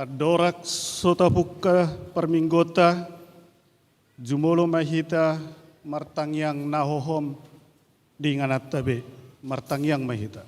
Adorak sotapukka perminggota, jumolo mahita martangyang nahohom di nganatabe martangyang mahita.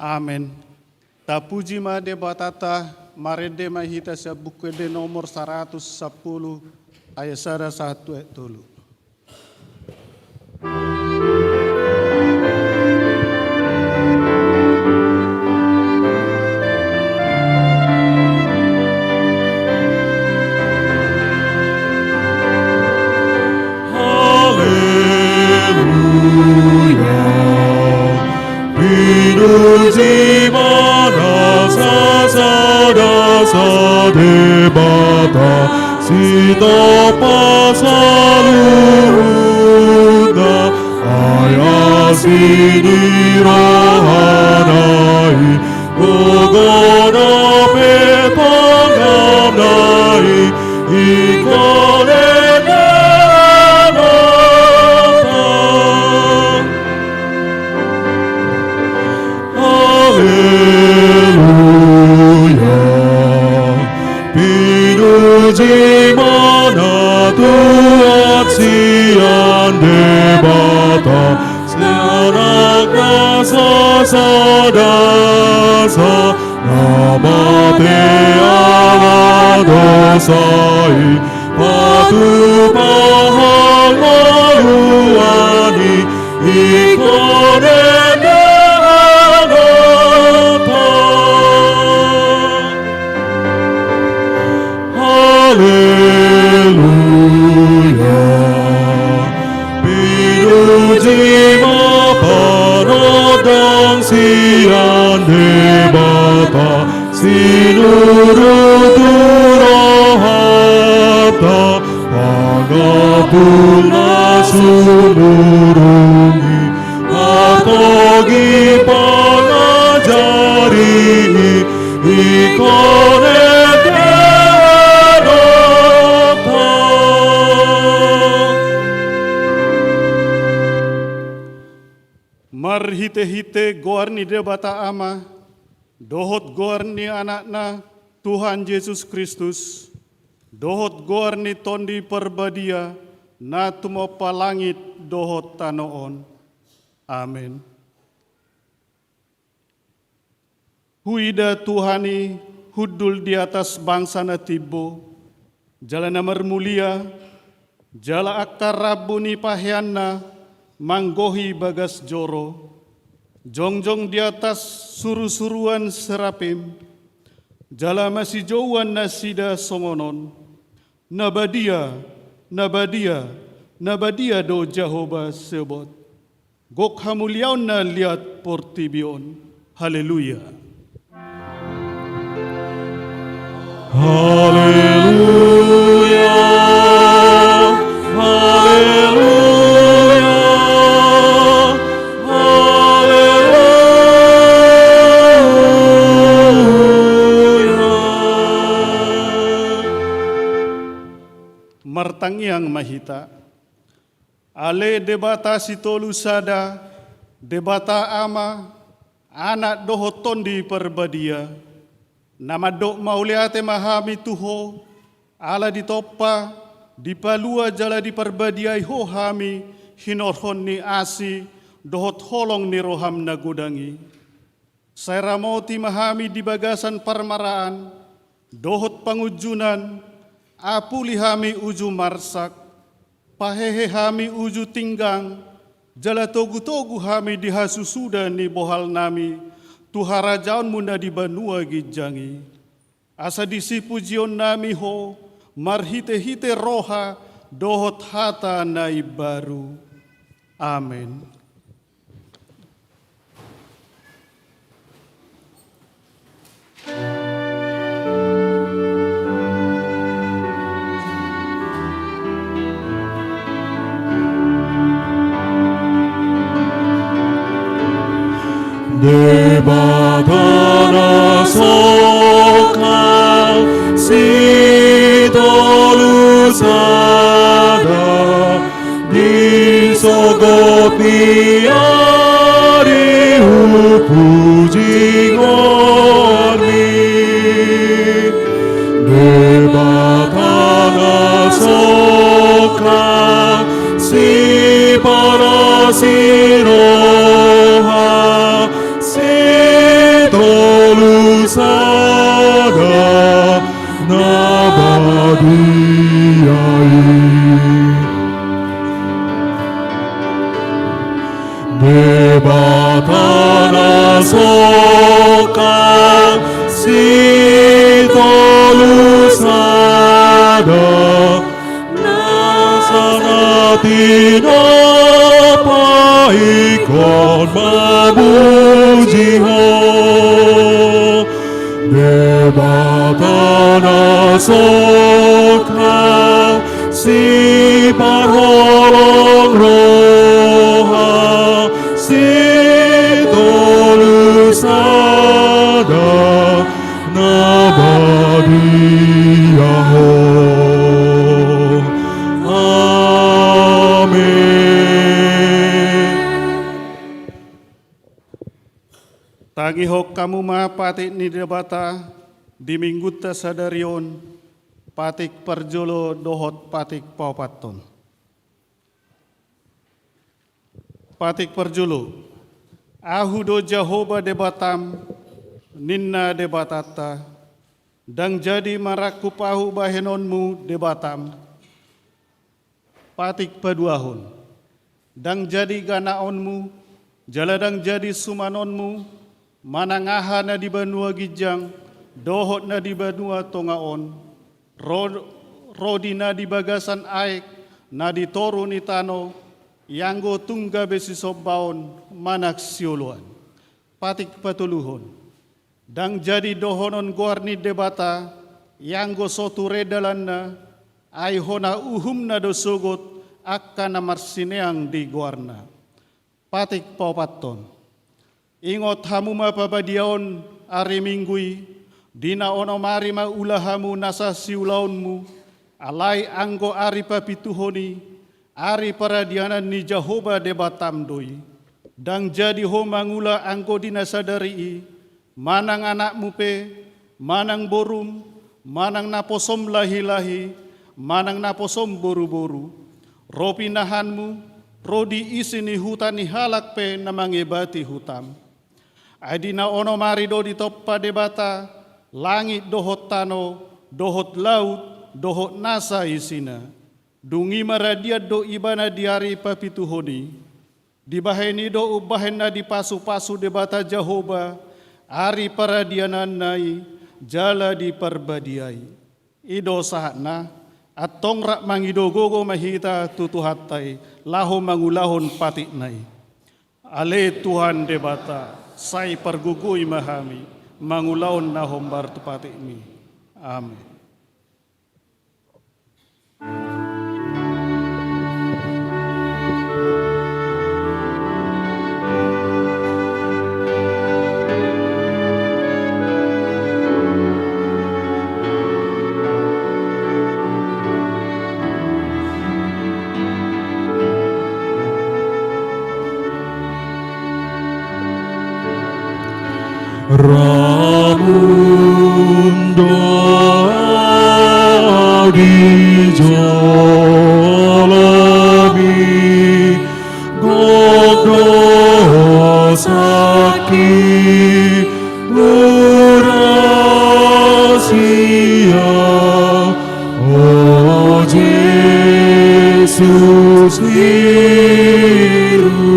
Amen. Tapuji ma de batata marede mahita sa buku de nomor 110 ayat 1 tulu. Sita pasalunda ayasini rohanai gogona petanganai ikone denata. Haleluya, pinuji Tuhan debata seanak rasa sadasa nama te Allah dosai patu pahal maluani ikone denata. Haleluya, Jima parodang sian debata sinuru turahata pagapuna sumurungi atogi panajari ikone Marhite-hite goarni debata ama, dohot goarni anakna Tuhan Yesus Kristus, dohot goarni tondi perbadia, na tumo palangit dohot tanoon. Amin. Huida Tuhani hudul di atas bangsa natibo, jalan amar mulia, jala akar rabuni pahyanna, manggohi bagas joro, jongjong di atas suru-suruan serapim, jala masih jauhan nasida songonon, nabadia, nabadia, nabadia do Jehovah sebot, gok hamuliaun na liat portibion, haleluya. Haleluya, haleluya. Martangyang mahita, ale debata sitolu sada, debata ama, anak dohoton di perbadia, nama dok mauliate mahami tuho, ala ditopa, dipalua jala di perbadia iho hami, hinorhon ni asi, dohot holong ni roham nagudangi. Saya ramoti mahami di bagasan parmaraan, dohot pangujunan, apuli hami uju marsak, pahehe hami uju tinggang, Jala togu-togu hami dihasusuda ni bohal nami, tuhara jaun munda di banua gijangi. Asa disipu jion nami ho, marhite-hite roha, dohot hata nai baru. Amin. Debatana soka sidolusada disogot niari puji ngormi. Debatana soka si para siroha Tolusada nabadiyai Debatana soka si tolusada nasanatina paikon mabujiho Debatana soka si parholong roha si tolusada nabadiyaho. Amin. Tagihok kamu patik ni debata di mingguta sadarion patik perjolo dohot patik paupaton. Patik perjolo ahu do Jehovah debatam ninna debatata dang jadi maraku pahu bahenonmu debatam. Patik peduahon dang jadi ganaonmu jaladang jadi sumanonmu manangaha na di banua gijang dohot na di banua tongaon rodi na di bagasan aek na di toru ni tano yanggo tungga besi sobaon manak siuluan. Patik patuluhon dang jadi dohonon guarni debata yanggo sotu redalanna ai hona uhumna dosogot akan marsineang di guarna. Patik paupaton ingot hamu mapabadiaon ari minggui dina ono mari ma ulahamu nasa siulaunmu alai anggo ari papituhoni ari paradianan ni Jehovah debatam doi dang jadi ho mangula anggo dina sadari manang anakmu pe manang borum manang naposom lahi-lahi manang naposom boru-boru ropi nahanmu rodi isini hutani halak pe namangebati hutam. Adina ono mari do di toppa debata langit dohot tano dohot laut dohot nasa isina dungi maradia do ibana diari papituhoni dibaheni do ubahena di pasu-pasu debata Jehovah ari paradianan nai jala di perbadiai ido sahatna atong rak mangido gogo mahita tutuhatai laho mangulahon patik nai ale Tuhan debata sai pergugui mahami mangulaon na hombar tupati mi. Amin. Ramundo di jalami gogo saki urasia o Jesus liru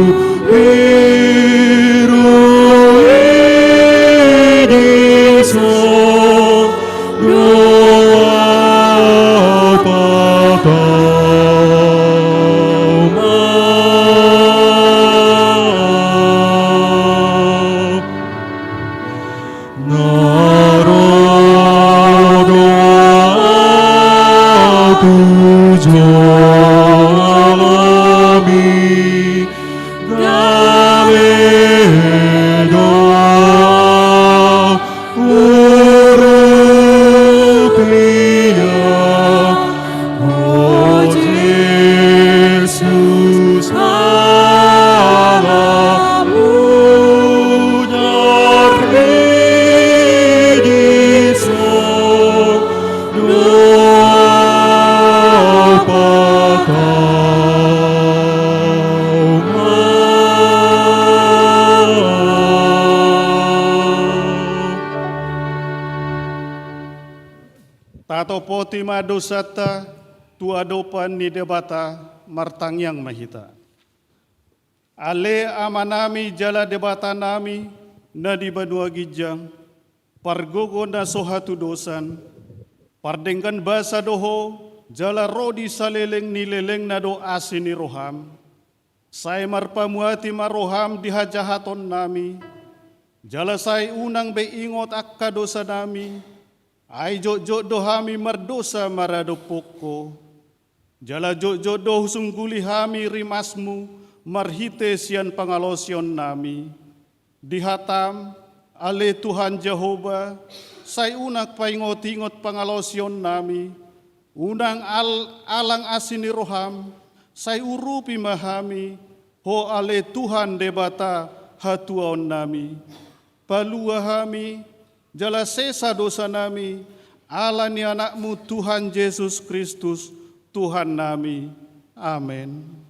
tato poti madosata tuadopan ni debata martang yang mahita. Ale amanami jala debata nami na di banua gijang, pargogo na sohatu dosan, pardengkan basa doho, jala rodi saleleng nileleng na do asin ni roham, say marpamuati maroham dihajahaton nami, jala say unang beingot akka dosa nami, ay jok dohami mardosa maradopoko, jala jok doh sungguli hami rimasmu, marhite sian pangalosion nami, dihatam ale Tuhan Jehova, say unak paingot-ingot pangalosion nami, unang alang asini roham, say urupi mahami, ho ale Tuhan debata hatuaon nami, palua hami, jala sesa dosa nami, ala ni anakmu Tuhan Yesus Kristus, Tuhan nami. Amin.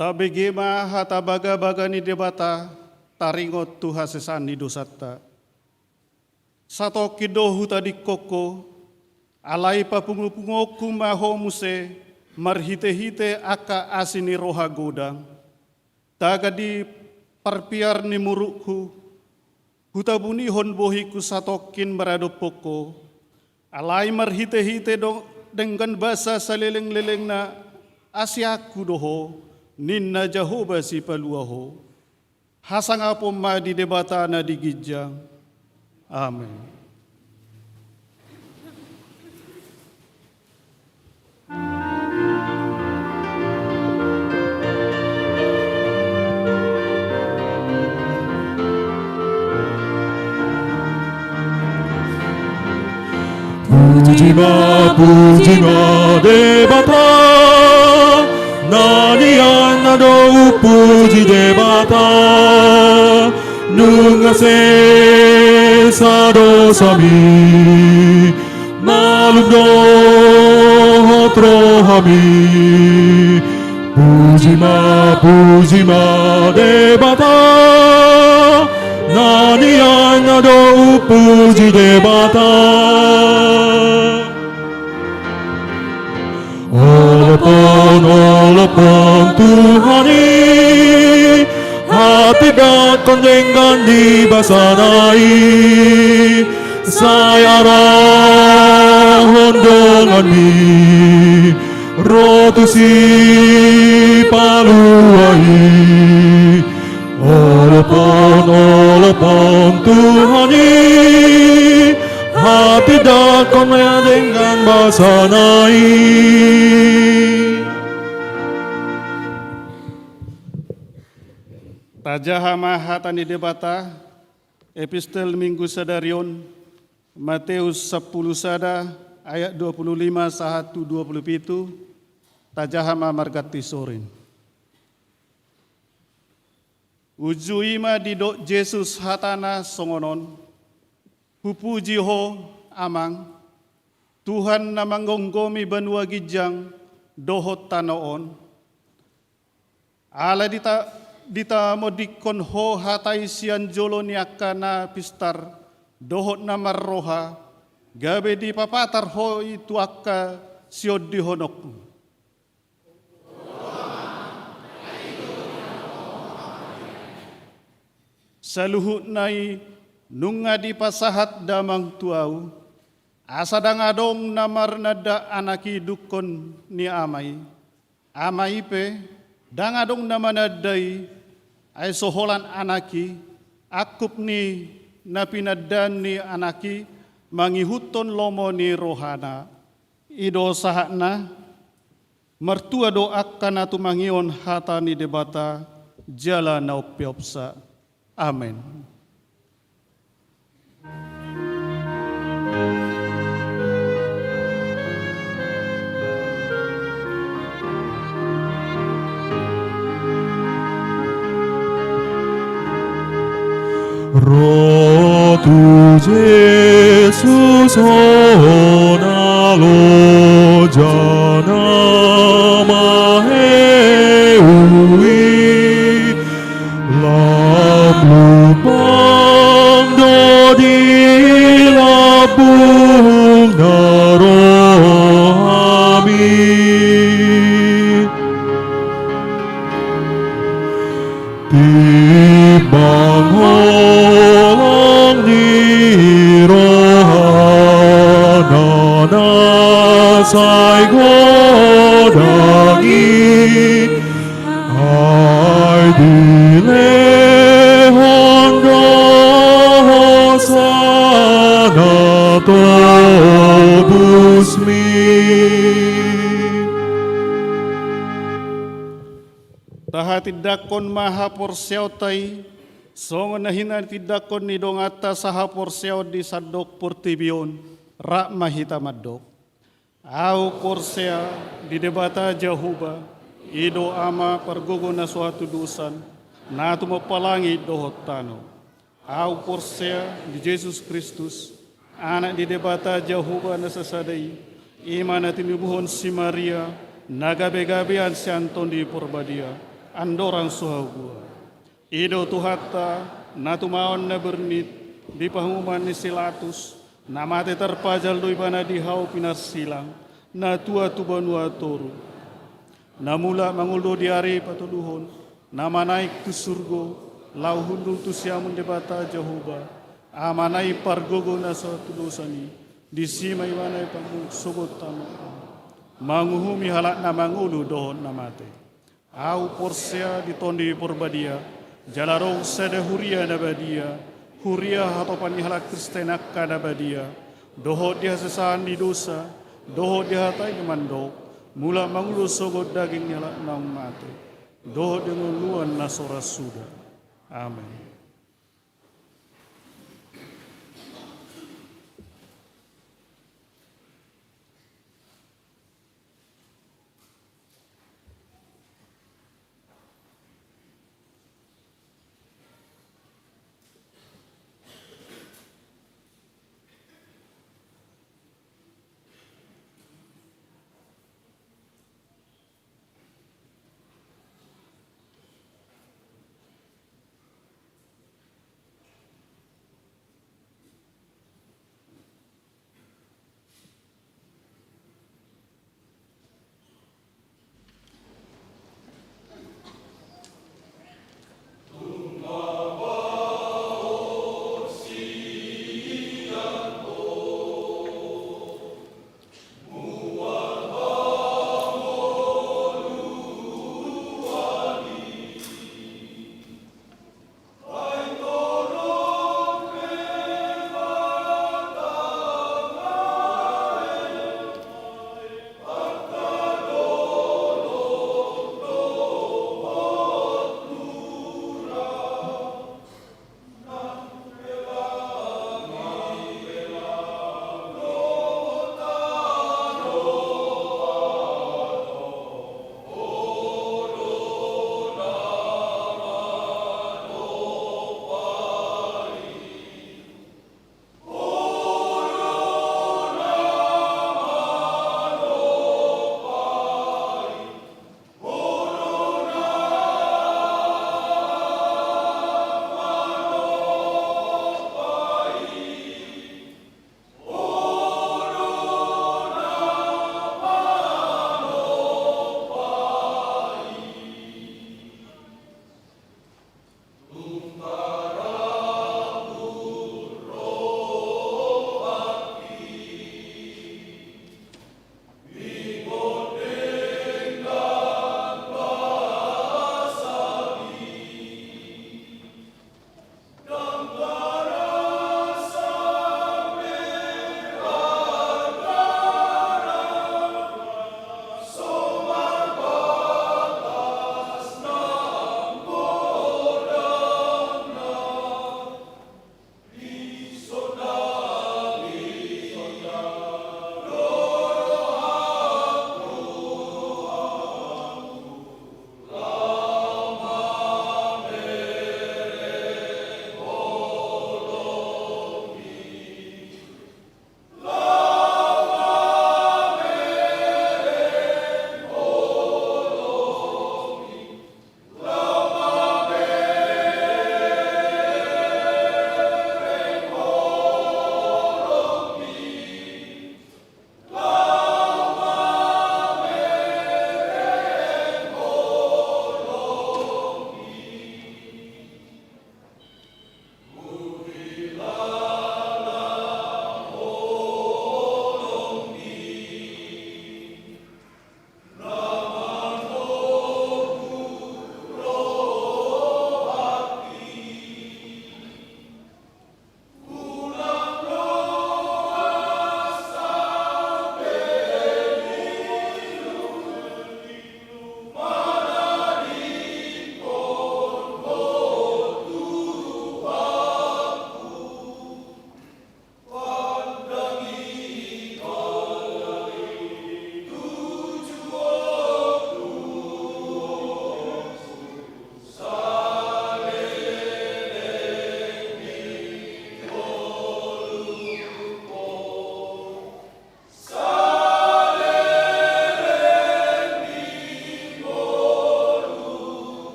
Tabegema hata baga-baga ni debata taringot tuha sesani dosata. Sato kidohu tadi koko alai papungu-pungoku maho muse marhite-hite aka asini roha godang. Taga di parpiar ni murukku hutabuni hon bohiku satokin marado poko. Alai marhite-hite dengan basa saleleng-leleng na asyaku doho. Ninna Jehovah si paluaho, hasang apom ma di debata na di gijang. Amen. Puji ma debata. Nani anado puji debata nunga se sado sami malumdo trohami puji ma debata nani anado puji debata Olapon Tuhani hati dakon dengan dibasanai saya rahon dengan mi rotusi paluai Olapon Tuhani hati dakon dengan basanai Tajahama hatani debata epistel minggu sadarion Matius 10 sada ayat 25 sahatu 27 tajahama margati sorin. Ujuima didok Jesus hatana songonon hupuji ho amang Tuhan namanggonggomi banua gijang dohot tanoon ala dita modikon ho hatai sian jolo niakana pistar dohot namar roha gabe di papatar ho itu akka siod di honok. Saluhut nai nunga di pasahat damang tuau asa dangadong namar nada anaki dukon ni amai pe dangadong namanadai ay soholan anaki akup ni napinadan ni anaki mangihuton lomo ni rohana ido sahakna Mertua doakan atu mangion hata ni debata jala na upiopsa. Amen. Roh tu Jesus honalo jana maheui labubang dodi labung narohami Timbang holong di rohana sai godangi ai dile hondo hosana tobusmi Tahatidakon maha porsiaw tay, songon na hinatidakon ni dong ata saha porsiaw di sadok portibion, ra mahita madok. Au porsia di debata Jehuba, ido ama pergogo na suatu dusan, na tumapalangi dohot tano. Au porsia di Jesus Kristus, anak di debata Jehuba na sasadai, ima na tinubuhon si Maria, nagabe-gabean si Anton di Porbadia, andorang suhagua. Ido tuhata natumaon na bernit di pahuman ni Silatus na mate terpajal doi bana di hau pinarsilang na tua tubanua toru. Na mula manguldo di ari patuluhon na manaik tu surgo lau hundul tu siamun debata Jehovah amanai pargogo na sa tulusani di simay manay pangul sogot tamo manguhumi halak na mangulu dohon na mate. Au porsia di tondi porbadia, jalarong sede huria na badia, huria hatopan ni halak Kristen akka na badia, dohot dia sesaan di dosa, dohot dia hatai ni mandok, mula mangulu sogot daging ni halak naung mate, dohot dengan luan na soras sudah. Amin.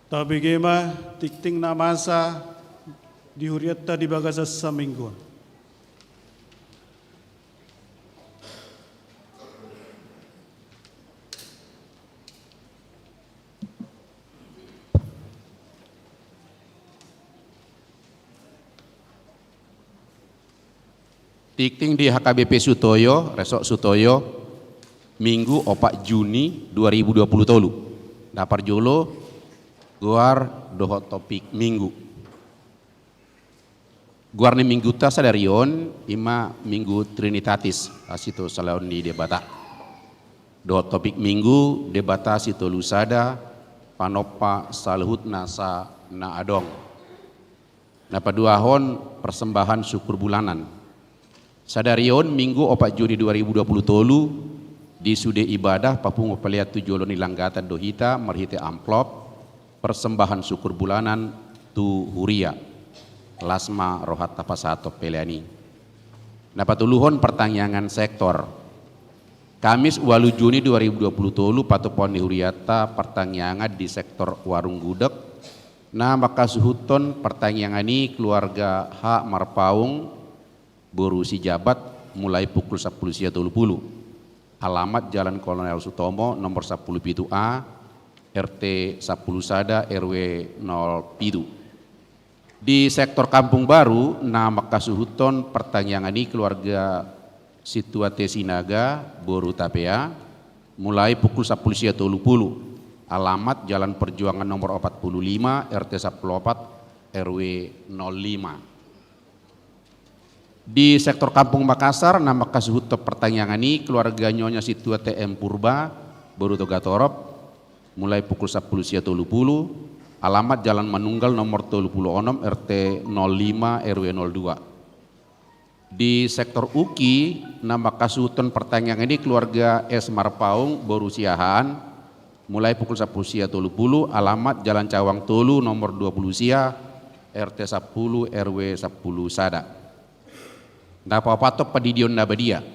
Tabi gema tikting na masa dihuriatta di bagasa samingguan. Tikting di HKBP Sutoyo, Resok Sutoyo, Minggu 4 Juni 2020 tolu. Dapar jolo, guar dohot topik Minggu. Guar ni Minggu ta sadarion, ima Minggu Trinitatis, asito salaon di debata. Dohot topik Minggu, debata sito lusada, panopa salhut nasa na adong. Napa duahon persembahan syukur bulanan. Sadarion Minggu 4 Juni 2020 tolu di sude ibadah papungo peliat tujolo ni langgatan dohita merhite amplop persembahan syukur bulanan tu huria lasma rohat tapasato peleani. Napatuluhon pertanyaan sektor Kamis 8 Juni 2020 tolu patupon ni huriata pertanyaan di sektor warung gudeg. Nah maka suhuton pertanyaan ini keluarga H Marpaung berusi jabat mulai pukul 10.30. Alamat Jalan Kolonel Sutomo nomor 10-A RT 10 Sada RW 0 Di sektor Kampung Baru nama kasuhuton pertanyaan ini keluarga Situate Sinaga Boru Tapea mulai pukul 10.30. Alamat Jalan Perjuangan nomor 45 RT 14 RW 05. Di sektor Kampung Makassar, nama kasuhut pertanyaan ini keluarga Nyonya Situa TM Purba, Boru Togatorop, mulai pukul 10.30, alamat Jalan Manunggal nomor 36 RT 05 RW 02. Di sektor UKI, nama kasuhutan pertanyaan ini keluarga S Marpaung, Boru Siahaan, mulai pukul 10.30, alamat Jalan Cawang Tolu nomor 20 Sia RT 10 RW 10 Sada. Napa patok padidion nabadia.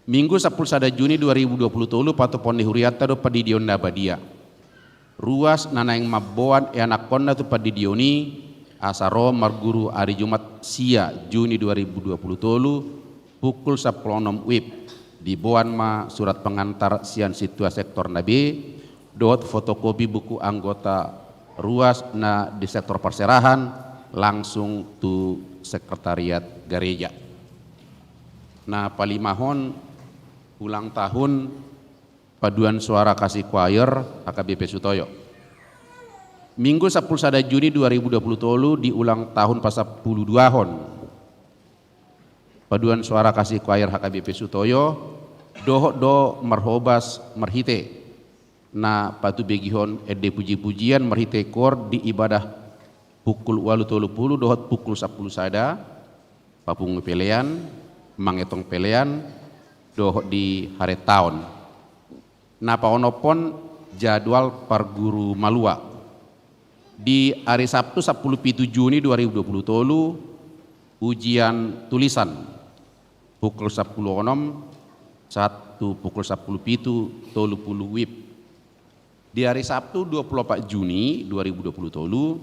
Minggu 10 sada Juni 2020 tolu patok poni huriata do padidion nabadia. Ruas nanaing maboan anak konna tu padidioni asaro marguru hari Jumat sia Juni 2020 tolu pukul 10 WIB di boan ma surat pengantar sian situa sektor nabi dot fotokopi buku anggota ruas na di sektor perserahan langsung tu sekretariat gereja. Nah palimahon ulang tahun paduan suara kasih choir HKBP Sutoyo. Minggu 10 sada Juni 2020 tolu di ulang tahun pasal 12 hon. Paduan suara kasih choir HKBP Sutoyo do marhobas merhite. Nah patu begihon ede puji-pujian merhite kor di ibadah pukul 8.30 dohot pukul 10 sada papung pelean mangetong pelean doh di hari tahun. Napa onopon jadwal parguru malua di hari Sabtu 10 Juni 2020 tolu ujian tulisan pukul 10 onom 1 pukul 10 pitu tolu puluh WIB. Di hari Sabtu 24 Juni 2020 tolu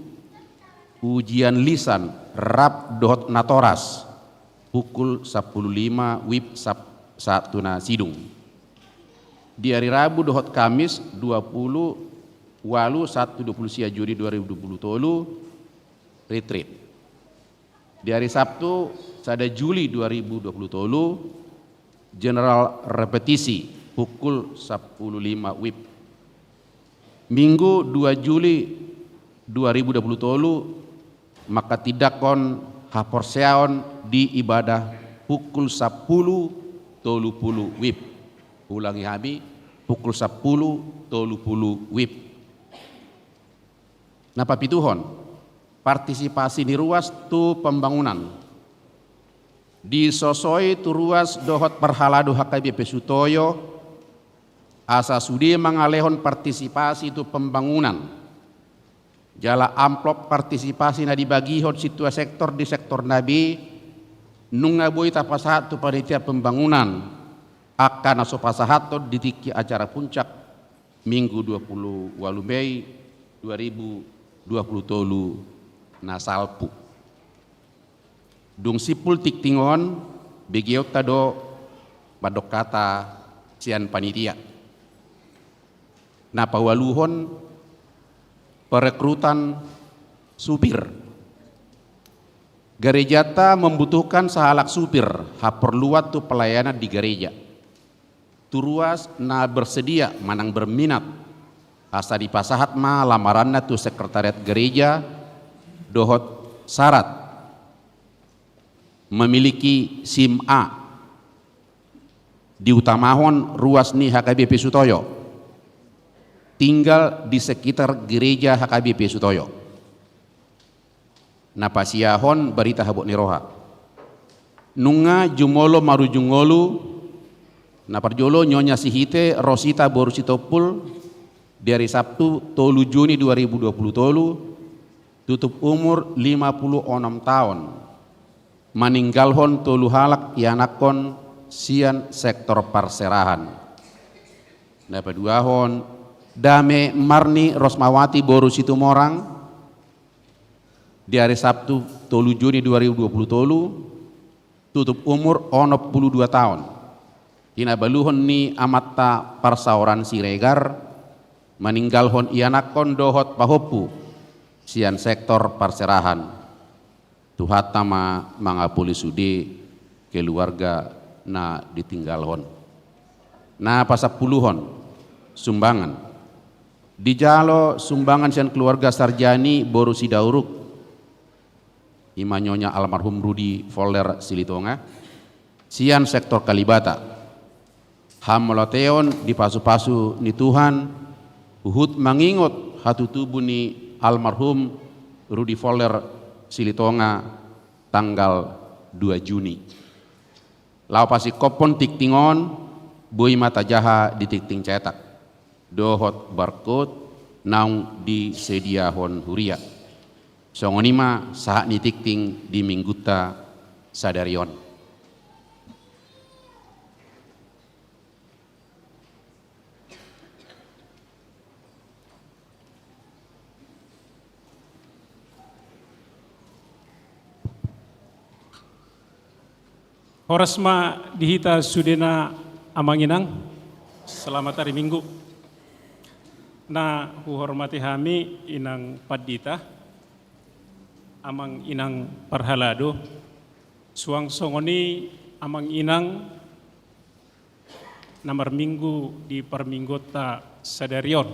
ujian lisan rap dohot natoras pukul 10.05 WIB satu na sidung. Di hari Rabu dohot Kamis 20 walu 1.20 Juni 2020 tolu retreat. Di hari Sabtu sada Juli 2020 tolu general repetisi pukul 10.05 WIB. Minggu 2 Juli 2020 tolu maka tidakon haporseaon di ibadah pukul 10.30 WIB. Ulangi hami pukul 10.30 WIB. Napa pituhon? Partisipasi di ruas tu pembangunan. Disosoi tu ruas dohot perhaladu HKBP Sutoyo asa sudi mangalehon partisipasi tu pembangunan. Jala amplop partisipasi na dibagihon situa sektor di sektor nabi nung naboy tapasahat tu panitia pembangunan akan aso pasahato ditiki acara puncak Minggu 20 Mei 2020 na salpu. Dung sipul tik tingon begiot tado badok kata sian panitia. Na pawaluhon perekrutan supir. Gerejata membutuhkan sahalak supir, haperluat tu pelayanan di gereja. Turuas na bersedia manang berminat. Asa dipasahat ma lamaranna tu sekretariat gereja dohot syarat memiliki SIM A. Diutamahon ruas ni HKBP Sutoyo. Tinggal di sekitar gereja HKBP Sutoyo. Napasiahon berita habuk niroha. Nunga jumolo maru jungolu naparjolo nyonya sihite Rosita Borusitopul dari Sabtu 3 Juni 2020 tutup umur 56 tahun. Maninggalhon tolu halak ianakon sian sektor parserahan. Napaduahon Dame Marni Rosmawati Borusitumorang di hari Sabtu 3 Juni 2020 tutup umur 62 tahun. Inabaluhon ni amatta parsauran Siregar meninggalhon ianakon dohot pahopu sian sektor parserahan. Tuhatama mangapuli sudi keluarga na ditinggalhon. Na pasapuluhon sumbangan. Dijalo sumbangan sian keluarga Sarjani Borusidauruk imanyonya almarhum Rudi Folder Silitonga sian sektor Kalibata hamoloteon di pasu-pasu ni Tuhan uhut mangingot hatu tubuh ni almarhum Rudi Folder Silitonga tanggal 2 Juni lau pasi kopon tiktingon bui mata jaha di tikting cetak dohot barcode naung di sediahon huria songonima saat nitikting di mingguta sadarion. Horasma dihita sudena amanginang selamat hari Minggu. Na hormati hami inang padita amang inang parhalado suang songoni amang inang namar minggu di perminggota sadarion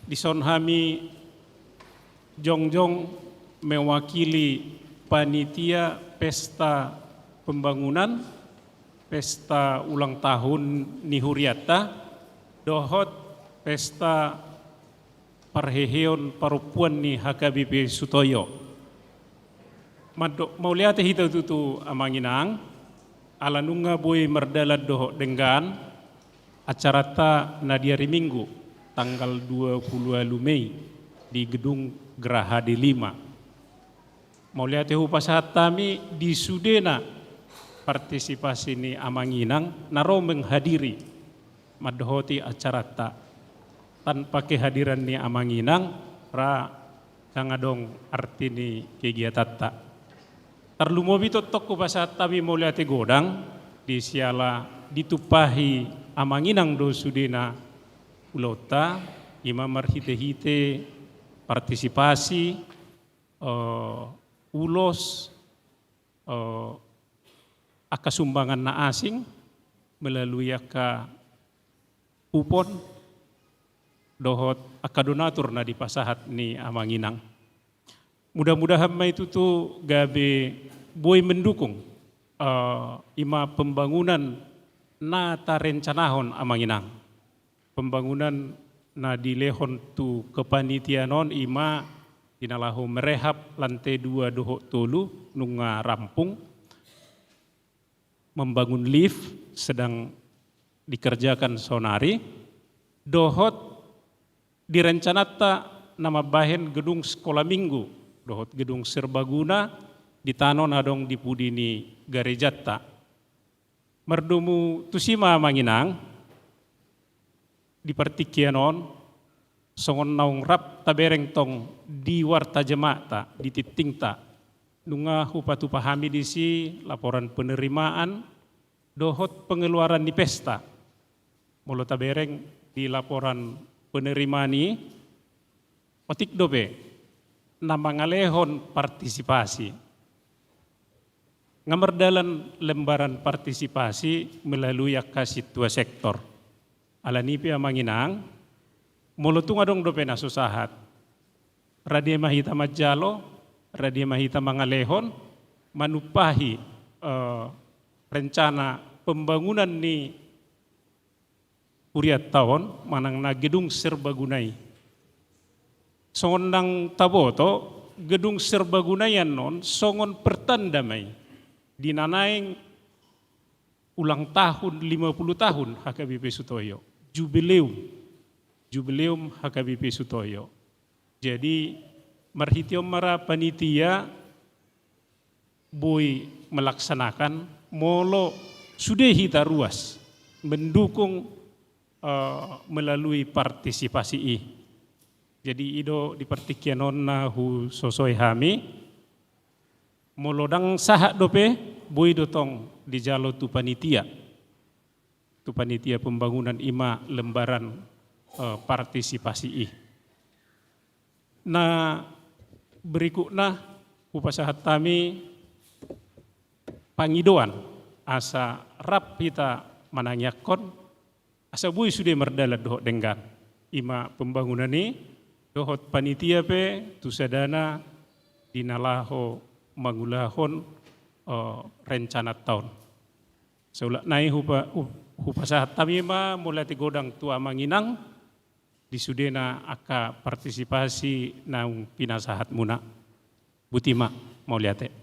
di son hami jongjong mewakili panitia pesta pembangunan pesta ulang tahun Nihuriata dohot pesta parheheon parupuan ni HKBP Sutoyo. Mau lihat hita tutu amanginang, alanunga boy merdalad doho dengan acara ta nadiari Minggu tanggal 20 Mei di gedung Geraha D5. Mau lihat pasahat tami di sudena partisipasi ni amanginang naro menghadiri madhoti acara ta. Tanpa kehadiran ni amanginang ra kangadong arti ni kegiatan ta. Terlumo bito toko basa tabi mau lihat godang di siala ditupahi amanginang do sudena ulota ima marhite-hite partisipasi ulos aka sumbangan na asing melalui aka upon dohot akadonatur na dipasahat ni amanginang. Mudah-mudahan may tutu gabe boy mendukung ima pembangunan na tarencanahon amanginang. Pembangunan na dilehon tu kepanitianon ima dinalahu merehab lantai 2 dohot tolu nunga rampung. Membangun lift sedang dikerjakan sonari dohot direncanata nama bahen gedung sekolah minggu dohot gedung serbaguna di tanon adong di pudini garejata merdumu tusima manginang di partikianon songon naung rap tabereng tong di warta jemata di titing ta nunga hupatu pahami di si laporan penerimaan dohot pengeluaran di pesta molo tabereng di laporan penerimaan ini otik dobe nama ngalehon partisipasi ngamerdalan lembaran partisipasi melalui akasit dua sektor alanipi amanginang molo tunga dong dope na susahat radia mahita majalo radia mahita mangalehon manupahi rencana pembangunan ni Uriat tahun manang na gedung serbagunai. Songon nang taboto gedung serbagunayan non songon pertandamai dinanaing ulang tahun 50 tahun HKBP Sutoyo. Jubileum HKBP Sutoyo. Jadi marhitiom mara panitia boy melaksanakan molo sudah hita ruas mendukung melalui partisipasi i. Jadi ido di partikianon na hu sosoi hami molodang sahak dope boy dotong di jalo tu panitia pembangunan ima lembaran partisipasi i. Nah berikutnya upasahat kami pangidoan asa rap kita mananyakon asa bui sudah merdala dohot denggan ima pembangunan ini dohot panitia pe tusadana dinalaho mangulahon rencana tahun. Seulak naik hupasahat kami ma mulai tigodang tua manginang di sudena aka partisipasi naung pinasahat muna butima mau lihat.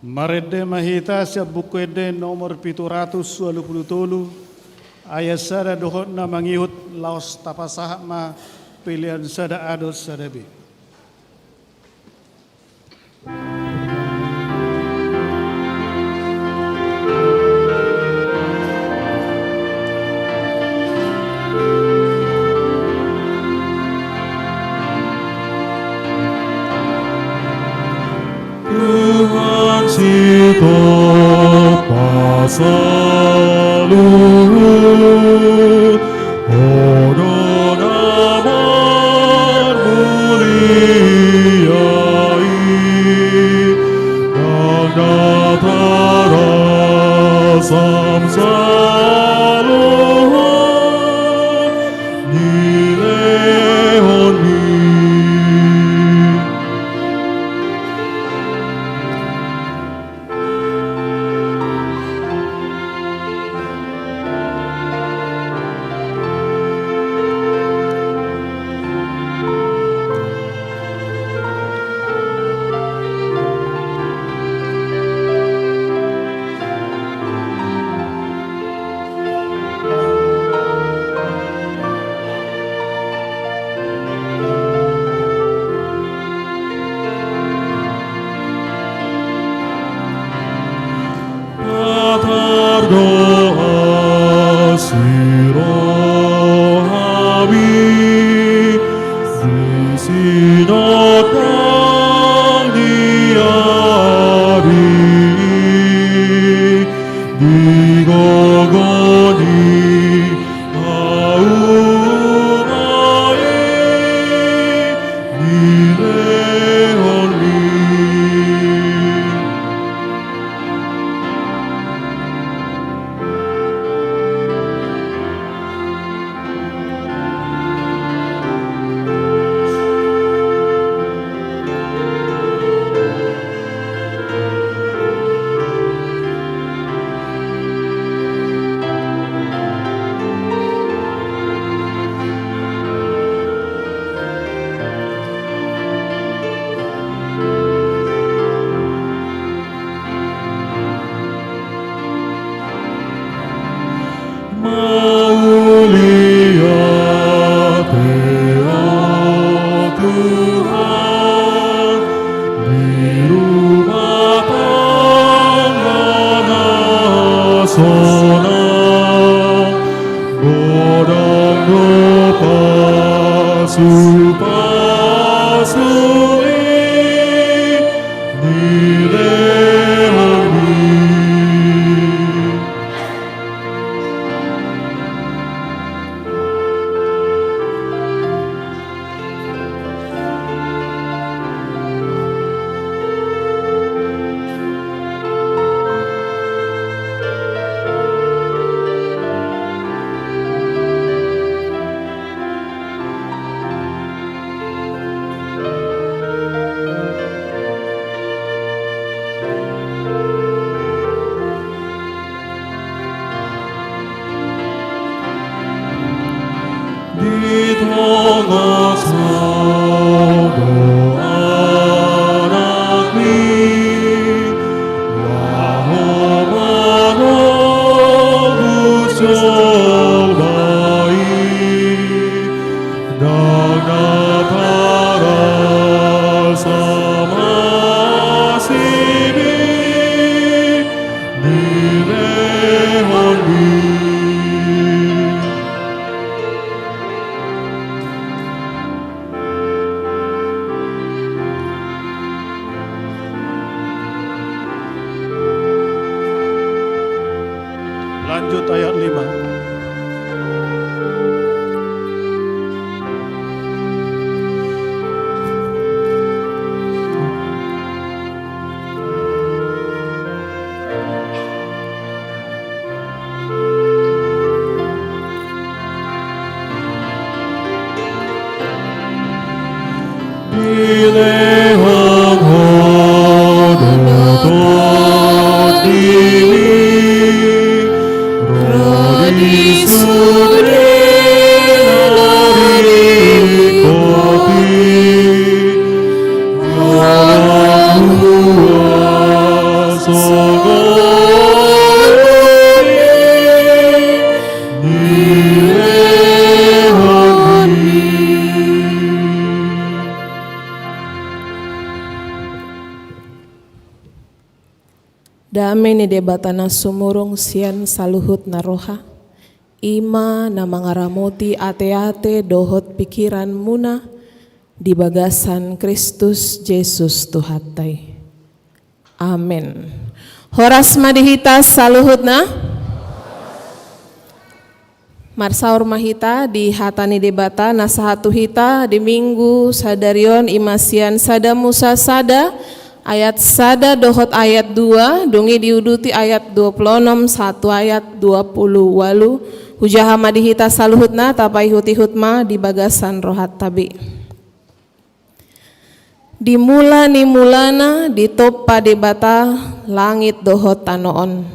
Marede mahita sa bukwede nomor 723 ayat sada dohot na mangihut laos tapasah ma pilihan sada ados sadabi. Tuhan sitopa salut, Hodon amar muliai, dan datara samsaluhon, nilehon mi. Patar doa sirohabi, di sinod dan diari, digogoni aumai, nilehoni. Mulia Teo Tuhan, di rumah tangga nasona, godang dopa supasui, nilehoni. Di tengah sabdo anak mi, Yahomano gusobai, dan datara sama sibi, nilehoni. Lanjut ayat 5. Nilehon hodot dili, rodi sudre nari koti, alam luas Dame ni debatana sumurung sian saluhut naroha. Ima na mangaramuti ate-ate dohot pikiran muna di bagasan Kristus Yesus Tuhatai. Amin. Horas madihita saluhut na. Marsaur mahita di hatani debata nasahatu hita di minggu sadarion imasian sada musa sada ayat sada dohot ayat 2 dungi diuduti ayat 26 satu ayat 20 walu hujaha madihita saluhutna tapai huti-hutma di bagasan rohat tabi. Dimula ni mulana ditoppa debata langit dohot tanoon.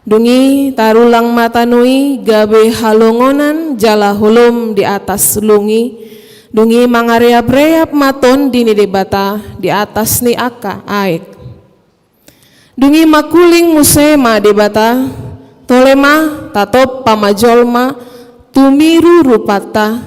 Dungi tarulang matanui gabe halongonan jala hulum di atas lungi. Dungi mangareap-reap maton dini debata di atas ni aka aik. Dungi makuling musema debata tolema tatop pamajolma tumiru rupata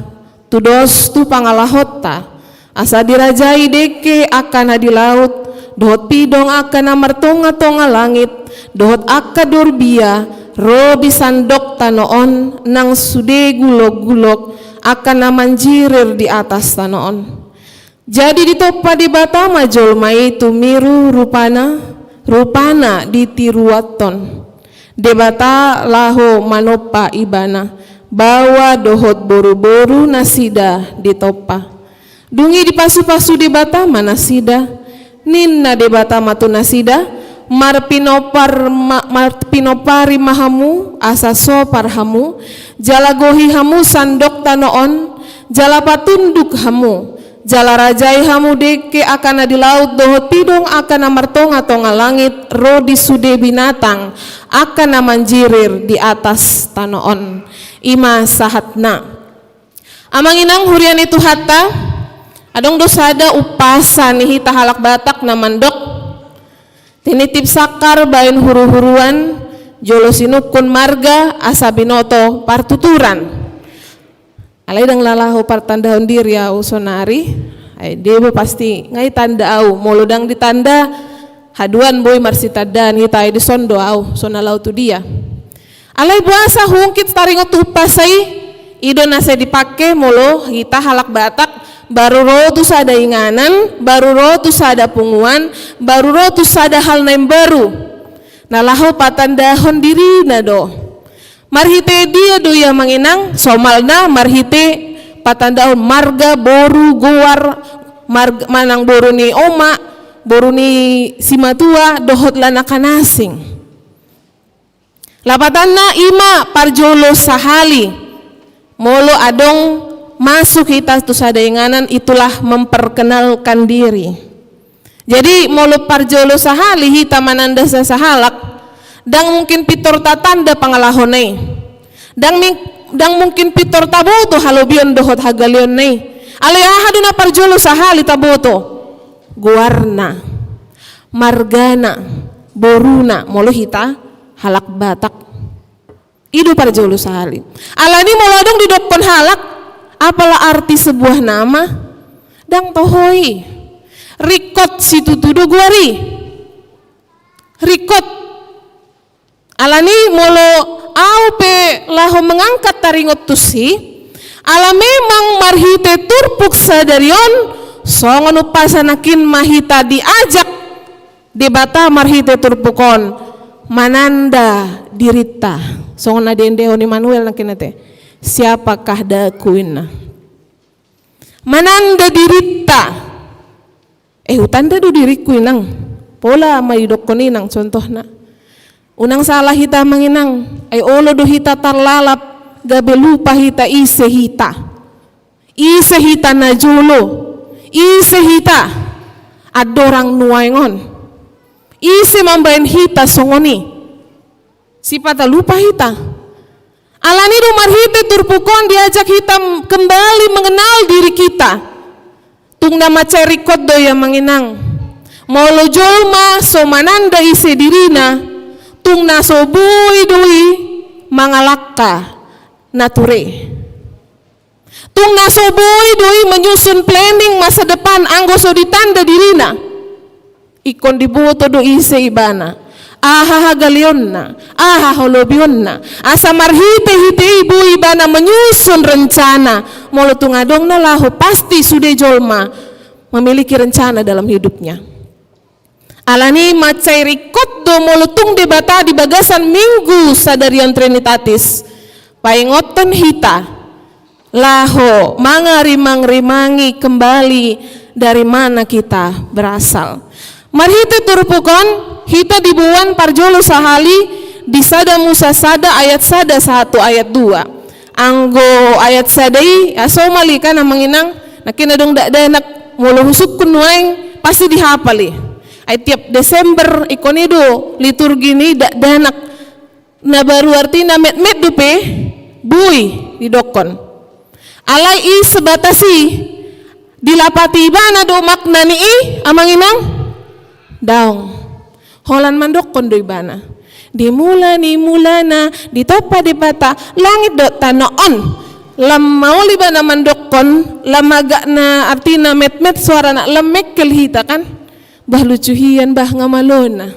tudos tu pangalahota asa dirajai deke akan di laut dohot pidong akan amartonga-tonga langit dohot akka dorbia robi sandok tanoon nang sude gulok-gulok akan namanjirir di atas tanoon. Jadi ditoppa di bata majol mai tumiru rupana ditiruaton. Debata laho manopa ibana bawa dohot boru-boru nasida ditoppa. Dungi dipasu-pasu di bata manasida ninna debata matu nasida marpinopari mahamu asaso parhamu jalagohi hamu sandok tanoon jala patunduk hamu jala rajai hamu deke akan di laut dohot pidong akan amartonga-tonga langit rodi sude binatang akan amanjirir di atas tanoon ima sahatna amanginang hurian itu hatta adong dosada upasan hita halak batak na mandok tinitip sakar bain huru-huruan jolo sinukun marga asa binoto partuturan alai dang lalaho partandahon diri au sonari ay debo pasti ngai tanda au molodang ditanda haduan boy marsitadan hita ay disondo au sonalau tu dia alai buasa hungkit taringot upasai ido nase dipake molo hita halak batak baru roh tu sada inganan, baru roh tu sada punguan, baru roh tu sada hal naim baru. Nalaho patandahon diri na do. Marhite dia do ya manginang somalna marhite patandahon marga boru guar marga manang boru ni oma, boru ni simatua dohot lana kanasing. Lapatanna ima parjolo sahali. Molo adong masuk kita tu sadainganan itulah memperkenalkan diri. Jadi molo parjolo sahali hita mananda sahalak dang mungkin pitor tatanda pangalahonai dang mungkin pitor taboto halobion dohot hagalion nei alay ahaduna parjolo sahali taboto guarna margana boruna molo hita halak batak idu parjolo sahali alani molo dong didokon halak apalah arti sebuah nama dang tohoi rikot situ tudu guari rikot alani molo au pe laho mengangkat taringot tusi ala memang marhite turpuk sadarion songon upasanakin mahita diajak debata marhite turpukon mananda dirita songon adendeo ni Manuel nakinate siapakah dakuina mananda dirita utanda do diriku inang pola mayudokkoninang contohna unang salah hita manginang ay olo do hita tarlalap gabe lupa hita ise hita na julo ise hita adorang nuaingon ise mambayan hita songoni sipata lupa hita alani rumah hita turpukon diajak hitam kembali mengenal diri kita tung nama cerikot do yang manginang Molo jolma so mananda ise dirina, tung naso bui dui mangalakka nature. Tung naso bui dui menyusun planning masa depan anggo so ditanda dirina. Ikon dibuto do ise ibana. Aha hagalionna, aha holobionna, asa marhite-hite ibu ibana menyusun rencana. Molo tungadong na lahu pasti sudah jolma memiliki rencana dalam hidupnya. Alani macai rikot do molo tung debata di bagasan minggu sadarian Trinitatis. Paingoton hita laho mangarimang-rimangi kembali dari mana kita berasal. Marhite turpukon hita dibuan parjolo sahali di sada Musa sada ayat sada 1 ayat 2. Anggo ayat sadai aso malika na manginang nakina dong dak mulu husuk kunwaing pasti dihapali. Ay tiap Desember ikonido liturgi ni danak na baru artina met dupe bui di dokon. Alai i sebatasi dilapati ibana do makna ni amanginang daong. Holan mandok kondo ibana. Dimula ni mulana ditopa di bata langit dot tanoon. Lam mauli bana mandokon lamaga na artina met suara nak lemek kelhita kan. Bah lucuhian bah ngamalona.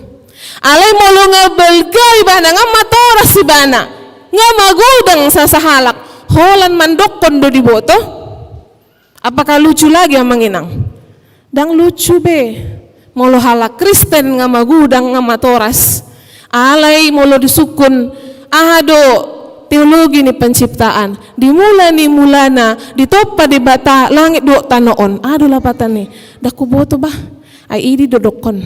Alay molo ngabelgay bana ngamatoras si bana. Ngamagudang sa sahalak. Holan mandok kondo di boto. Apakah lucu lagi ang manginang? Dang lucu be. Molo halak Kristen nga magudang nga matoras. Alay molo disukun ahado teologi ni penciptaan. Dimula ni mulana ditopa di bata langit do tanoon. Ado lapatan ni. Daku boto bah ay idi dodokon.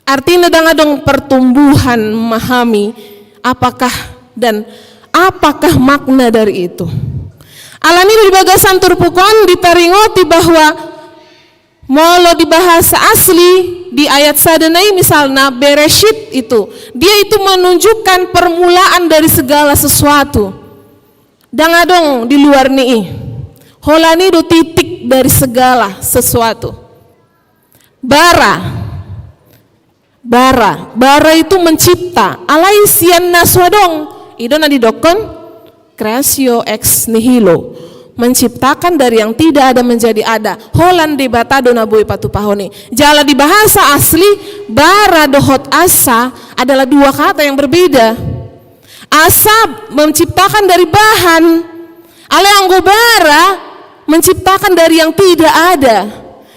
Artinya dangadong pertumbuhan memahami apakah apakah makna dari itu. Alani di bagasan turpukon ditaringoti bahwa molo di bahasa asli di ayat sadanai misalnya Bereshit itu dia itu menunjukkan permulaan dari segala sesuatu. Dangadong di luar ni holani do titik dari segala sesuatu. Bara itu mencipta. Alai sian naswadong idona didokon creatio ex nihilo. Menciptakan dari yang tidak ada menjadi ada. Holan di batado na boy patupahoni. Jala di bahasa asli bara dohot asa adalah dua kata yang berbeda. Asa menciptakan dari bahan. Ale anggo bara menciptakan dari yang tidak ada.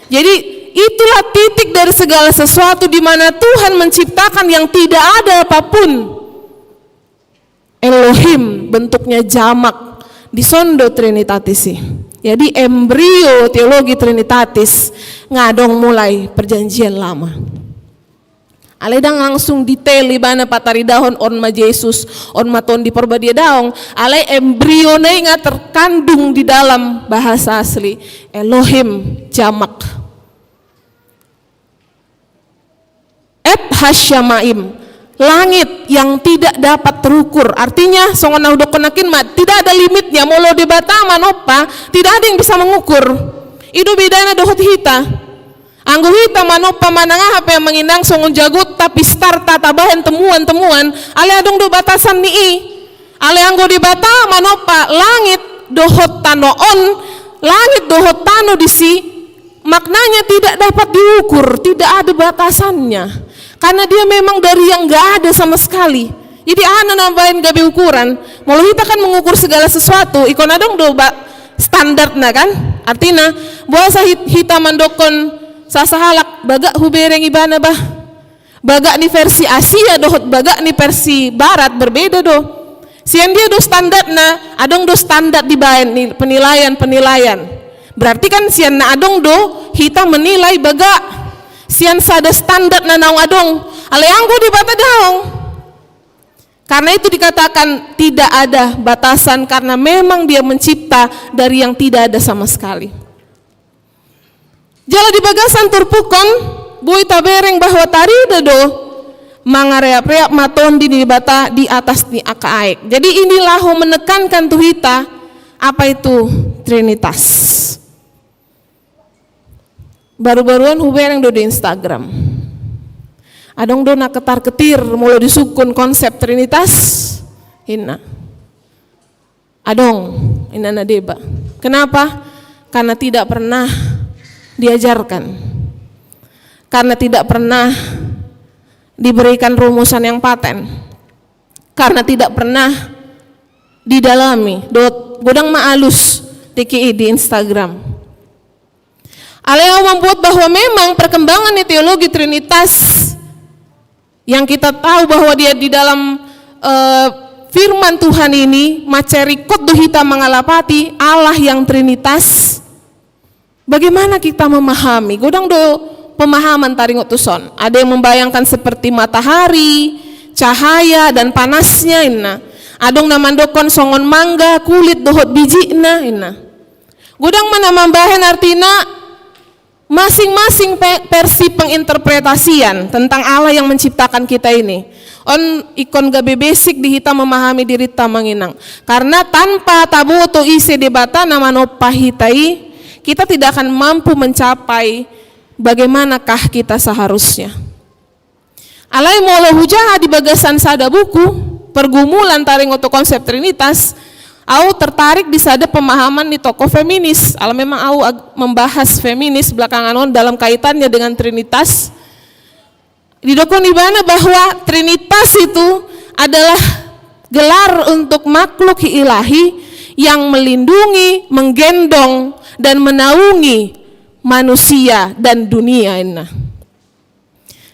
Jadi itulah titik dari segala sesuatu di mana Tuhan menciptakan yang tidak ada apapun. Elohim bentuknya jamak. Di sondo Trinitatis. Jadi embrio teologi Trinitatis ngadong mulai perjanjian lama. Aledang langsung detail ibana pataridahon on ma Yesus on maton di perbadia daong. Alai embrio na nga terkandung di dalam bahasa asli Elohim jamak. Et hasyamaim. Langit yang tidak dapat terukur. Artinya songon udah konakin mat tidak ada limitnya. Molo di Batama nopa tidak ada yang bisa mengukur. Itu bedana dohot hita. Anggo hita manopa manangah apa yang menginang songon jagut tapi starta tabahan temuan. Ale adong do batasan nii. Ale anggo di Batama nopa langit dohot tanoon, langit dohot tano disi maknanya tidak dapat diukur, tidak ada batasannya. Karena dia memang dari yang gak ada sama sekali. Jadi ana nambahin gabi ukuran. Molo kita kan mengukur segala sesuatu. Ikon adong do standarna kan. Artinya buasa hita mandokon sasahalak bagak hubereng ibana bah. Bagak ni versi Asia dohot bagak ni versi Barat berbeda do. Sian dia do standarna adong do standar di bayan ni penilaian. Berarti kan sian na adong do hita menilai bagak. Sian sada standar na naung adong aleanggo di bata daong. Karena itu dikatakan tidak ada batasan karena memang dia mencipta dari yang tidak ada sama sekali. Jala di bagasan turpukon bui tabereng bahwa tari dedo mangareap-reap maton di bata di atas ni akaek. Jadi inilah menekankan tuhita apa itu Trinitas. baru-baruan hubereng do di Instagram. Adong do nak ketar-ketir mulai disukun konsep Trinitas. Hina. Adong, ina na deba. Kenapa? Karena tidak pernah diajarkan. Karena tidak pernah diberikan rumusan yang paten. Karena tidak pernah didalami. Godang maalus TKI di Instagram. Aleo membuat bahwa memang perkembangan teologi Trinitas yang kita tahu bahwa dia di dalam firman Tuhan ini maceri kodo hita mengalapati Allah yang Trinitas. Bagaimana kita memahami? Godang do pemahaman taring utuson. Ada yang membayangkan seperti matahari, cahaya dan panasnya ina. Adong namandokon songon mangga, kulit dohot bijina ina. Godang mana mambahen artina masing-masing versi penginterpretasian tentang Allah yang menciptakan kita ini. On ikon gabe basic di hita memahami diri ta manginang. Karena tanpa tabu atau isi debata nama nopa hitai, kita tidak akan mampu mencapai bagaimanakah kita seharusnya. Alai molo hujaha di bagasan sada buku, pergumulan taring untuk konsep Trinitas, au tertarik di sada pemahaman di tokoh feminis. Ala memang au membahas feminis belakangan on dalam kaitannya dengan Trinitas. Didokon di mana bahwa Trinitas itu adalah gelar untuk makhluk ilahi yang melindungi, menggendong dan menaungi manusia dan dunia ini.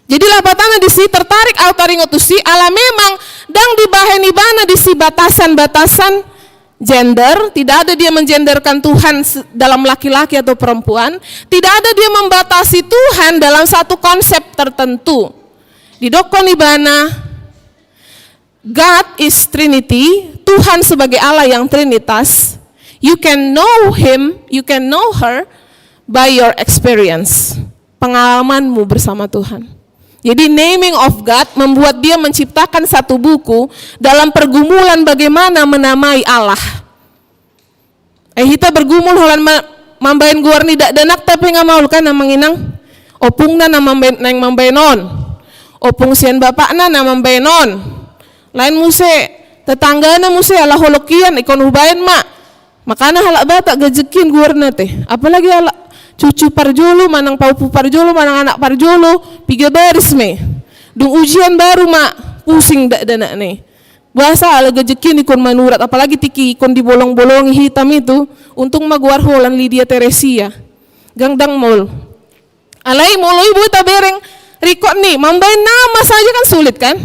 Jadi lapatana di si tertarik au taring utusi ala memang dang dibaheni bana di si batasan-batasan gender, tidak ada dia mengenderkan Tuhan dalam laki-laki atau perempuan, tidak ada dia membatasi Tuhan dalam satu konsep tertentu. Di dokon ibana God is Trinity, Tuhan sebagai Allah yang Trinitas. You can know him, you can know her by your experience, pengalamanmu bersama Tuhan. Jadi naming of God membuat dia menciptakan satu buku dalam pergumulan bagaimana menamai Allah. Kita bergumul holan mambain guarni dak danak tapi nggak mau kan manginang opung na nang mambainon, opung sian bapakna na mambainon, lain muse tetangga na muse ala holokian ikon hubain mak, makana halak batak gajekin guarna teh, apalagi ala cucu parjolo, manang paupu parjolo, manang anak parjolo, piga baris me. Dung ujian baru mak, pusing dak danak nih. Bahasa ala gajekin ikon manurat, apalagi tiki ikon dibolong-bolongi hitam itu, untung maguar holan Lydia Teresia. Gangdang mol. Alai molo ibu tabereng rikot nih, mambain nama saja kan sulit kan?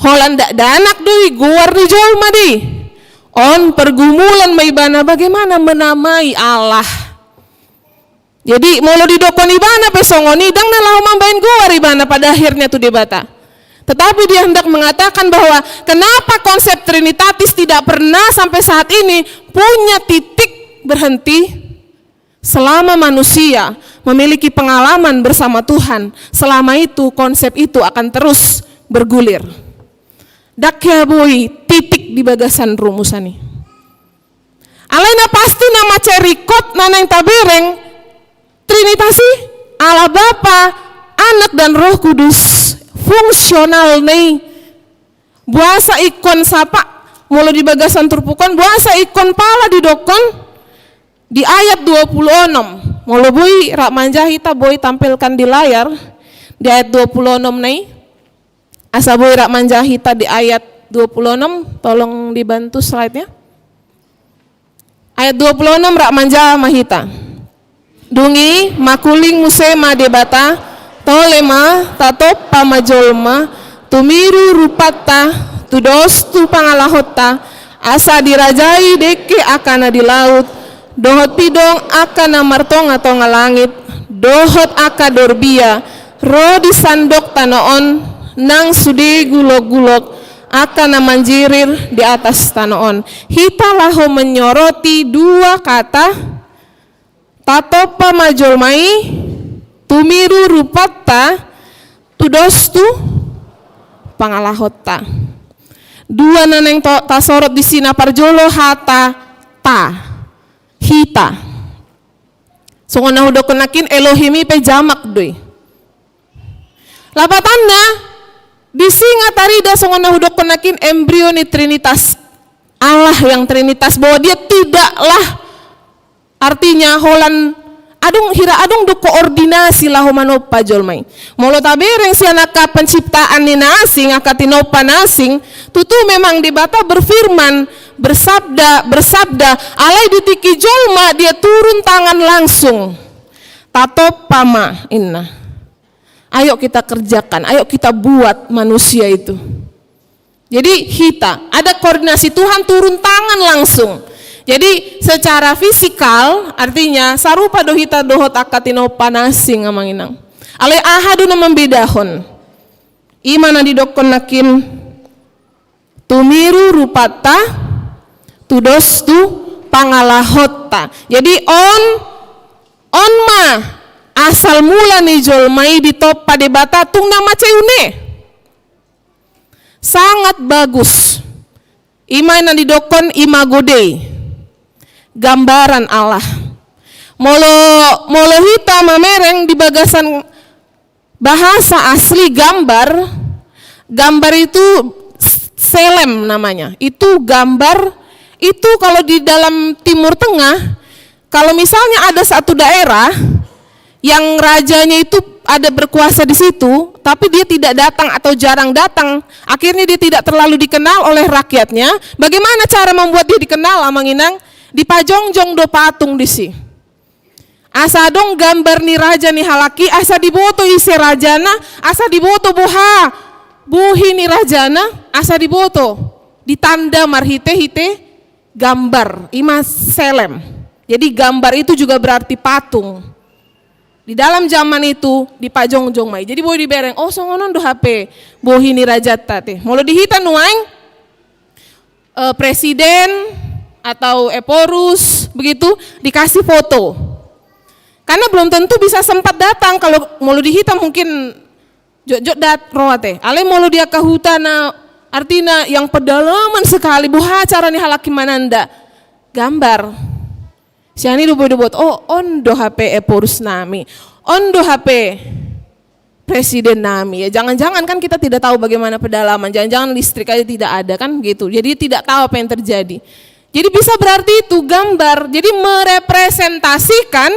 Holan dak danak dui, guar di jolma di. On pergumulan maibana bagaimana menamai Allah. Jadi molo didokon ibana pesongoni dang nalau mambain gua ribana pada akhirnya tuh debata. Tetapi dia hendak mengatakan bahwa kenapa konsep Trinitatis tidak pernah sampai saat ini punya titik berhenti selama manusia memiliki pengalaman bersama Tuhan. Selama itu konsep itu akan terus bergulir. Dakya boy titik di bagasan rumusani. Alaina pasti nama cerikot nanang tabereng Trinitasi Allah Bapa, Anak dan Roh Kudus fungsional nih. Buasa ikon sapa mulu di bagasan turpukon buasa ikon pala di dokon di ayat 26. Mulu boy rak manjahita boy tampilkan di layar di ayat 26 nih. Asa boy rak manjahita di ayat 26, tolong dibantu slide-nya. Ayat 26 rak manja mahita. Dungi makuling musema debata tolema tatop pamajolma tumiru rupata tudos tu pangalahota asa dirajai deke akana di laut dohot pidong akana martong atau ngalangit dohot aka dorbia ro disandok tanoon nang sude gulok-gulok akana manjirir di atas tanoon. Hita laho menyoroti dua kata tatopa majolmai tumiru rupata tudostu pangalahota. Dua naneng tasorot di sina parjolo hata ta hita. Songon nahu dokonakin Elohimi pe jamak doi. Lapatanna disinga tarida songon nahu dokonakin embrio ni Trinitas. Allah yang Trinitas, bahwa dia tidaklah artinya holan adung hira adung do koordinasi lah homanopa jolmai. Molo tabereng sianaka penciptaan ni nasing akatinopa nasing, tutu memang di bata berfirman, bersabda, alai ditiki jolma dia turun tangan langsung. Tato pama inna. Ayo kita kerjakan, ayo kita buat manusia itu. Jadi hita, ada koordinasi, Tuhan turun tangan langsung. Jadi secara fisikal artinya sarupa dohita dohot akatino panasing amanginang. Ale ahadu na membedahon. Imana didokon nakin tumiru rupata tudos tu pangalahota. Jadi on ma asal mula ni jolmai di top pada bata tung nama ceune. Sangat bagus. Imana didokon imagode. Gambaran Allah. Molo hita mamereng di bagasan bahasa asli gambar itu selem namanya. Itu gambar itu kalau di dalam Timur Tengah, kalau misalnya ada satu daerah yang rajanya itu ada berkuasa di situ, tapi dia tidak datang atau jarang datang, akhirnya dia tidak terlalu dikenal oleh rakyatnya. Bagaimana cara membuat dia dikenal, amanginang? Dipajongjong do patung di si. Asa dong gambar ni raja ni halaki, asa diboto isi rajana, asa diboto buhi ni rajana, asa diboto ditanda marhite gambar ima selem. Jadi gambar itu juga berarti patung. Di dalam zaman itu dipajongjong mai. Jadi boleh dibereng, oh songonon do HP bohi ni raja tate. Molo dihita nuaing presiden atau eporus begitu dikasih foto. Karena belum tentu bisa sempat datang, kalau molo dihita mungkin jok dat roate. Ale molo dia ke hutana artinya yang pedalaman sekali, buha cara ni halaki mananda gambar. Siani do buat oh ondo HP eporus nami, ondo HP presiden nami. Ya jangan-jangan kan kita tidak tahu bagaimana pedalaman, jangan-jangan listrik aja tidak ada kan gitu. Jadi tidak tahu apa yang terjadi. Jadi bisa berarti itu gambar, jadi merepresentasikan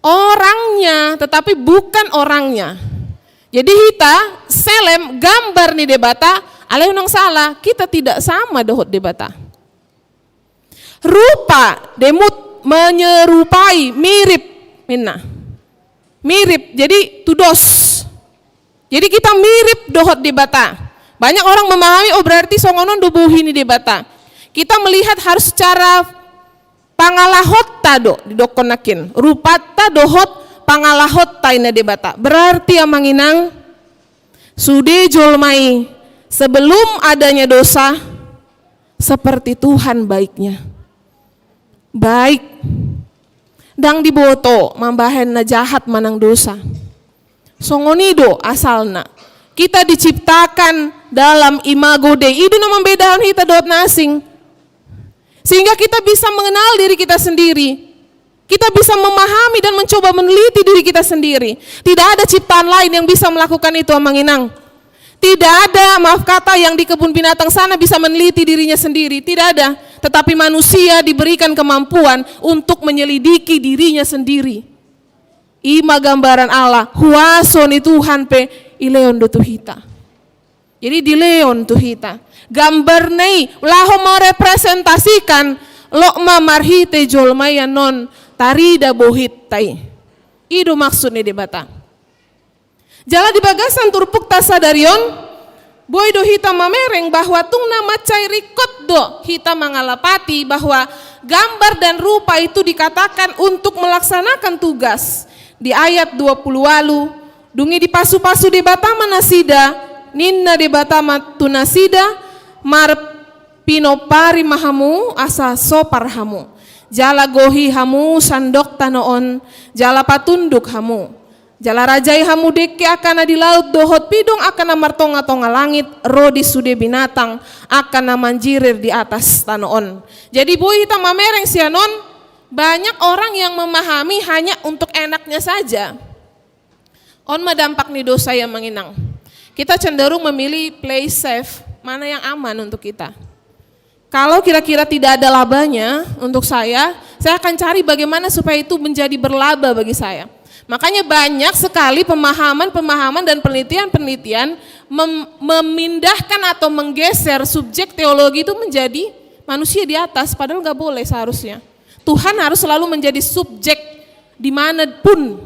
orangnya tetapi bukan orangnya. Jadi hita selem gambar nih debata, ale unang salah, kita tidak sama dohot debata. Rupa demut menyerupai, mirip, minna. Mirip, jadi tudos. Jadi kita mirip dohot debata. Banyak orang memahami, oh berarti songonon dubuhi ni debata. Kita melihat harus secara pangalahot tado didokonakin. Rupata dohot pangalahot ina debata. Berarti amanginang sude jolmai sebelum adanya dosa seperti Tuhan baiknya. Baik dang diboto mambahen na jahat manang dosa. Songonido asalna. Kita diciptakan dalam imago Dei. Itu na membedahan hita dot nasing. Sehingga kita bisa mengenal diri kita sendiri. Kita bisa memahami dan mencoba meneliti diri kita sendiri. Tidak ada ciptaan lain yang bisa melakukan itu, amanginang. Tidak ada, maaf kata, yang di kebun binatang sana bisa meneliti dirinya sendiri. Tidak ada. Tetapi manusia diberikan kemampuan untuk menyelidiki dirinya sendiri. Ima gambaran Allah, huaso ni Tuhan pe ileon do tuhita. Jadi di leon tuhita. Gambar nei laho merepresentasikan lokma marhite jolmaya non tarida bohit tai. Itu maksudnya debata. Jala di bagasan turpuk tasadarion, boy do hita mamereng bahwa tung nama cai rikot do hita mangalapati bahwa gambar dan rupa itu dikatakan untuk melaksanakan tugas. Di ayat 20 walu, dungi di pasu-pasu di batama nasida, ninna di batama tunasida, mar pinopari mahamu asa soparhamu. Jala gohi hamu sandok tanoon, jala patunduk hamu. Jala rajai hamu deke akan di laut dohot pidong akan martonga-tonga langit rodi sude binatang akan manjirir di atas tanoon. Jadi boy hita mamereng sianon banyak orang yang memahami hanya untuk enaknya saja. On dampak ni dosa yang menginang. Kita cenderung memilih play safe, mana yang aman untuk kita. Kalau kira-kira tidak ada labanya untuk saya akan cari bagaimana supaya itu menjadi berlaba bagi saya. Makanya banyak sekali pemahaman dan penelitian memindahkan atau menggeser subjek teologi itu menjadi manusia di atas, padahal nggak boleh seharusnya. Tuhan harus selalu menjadi subjek dimanapun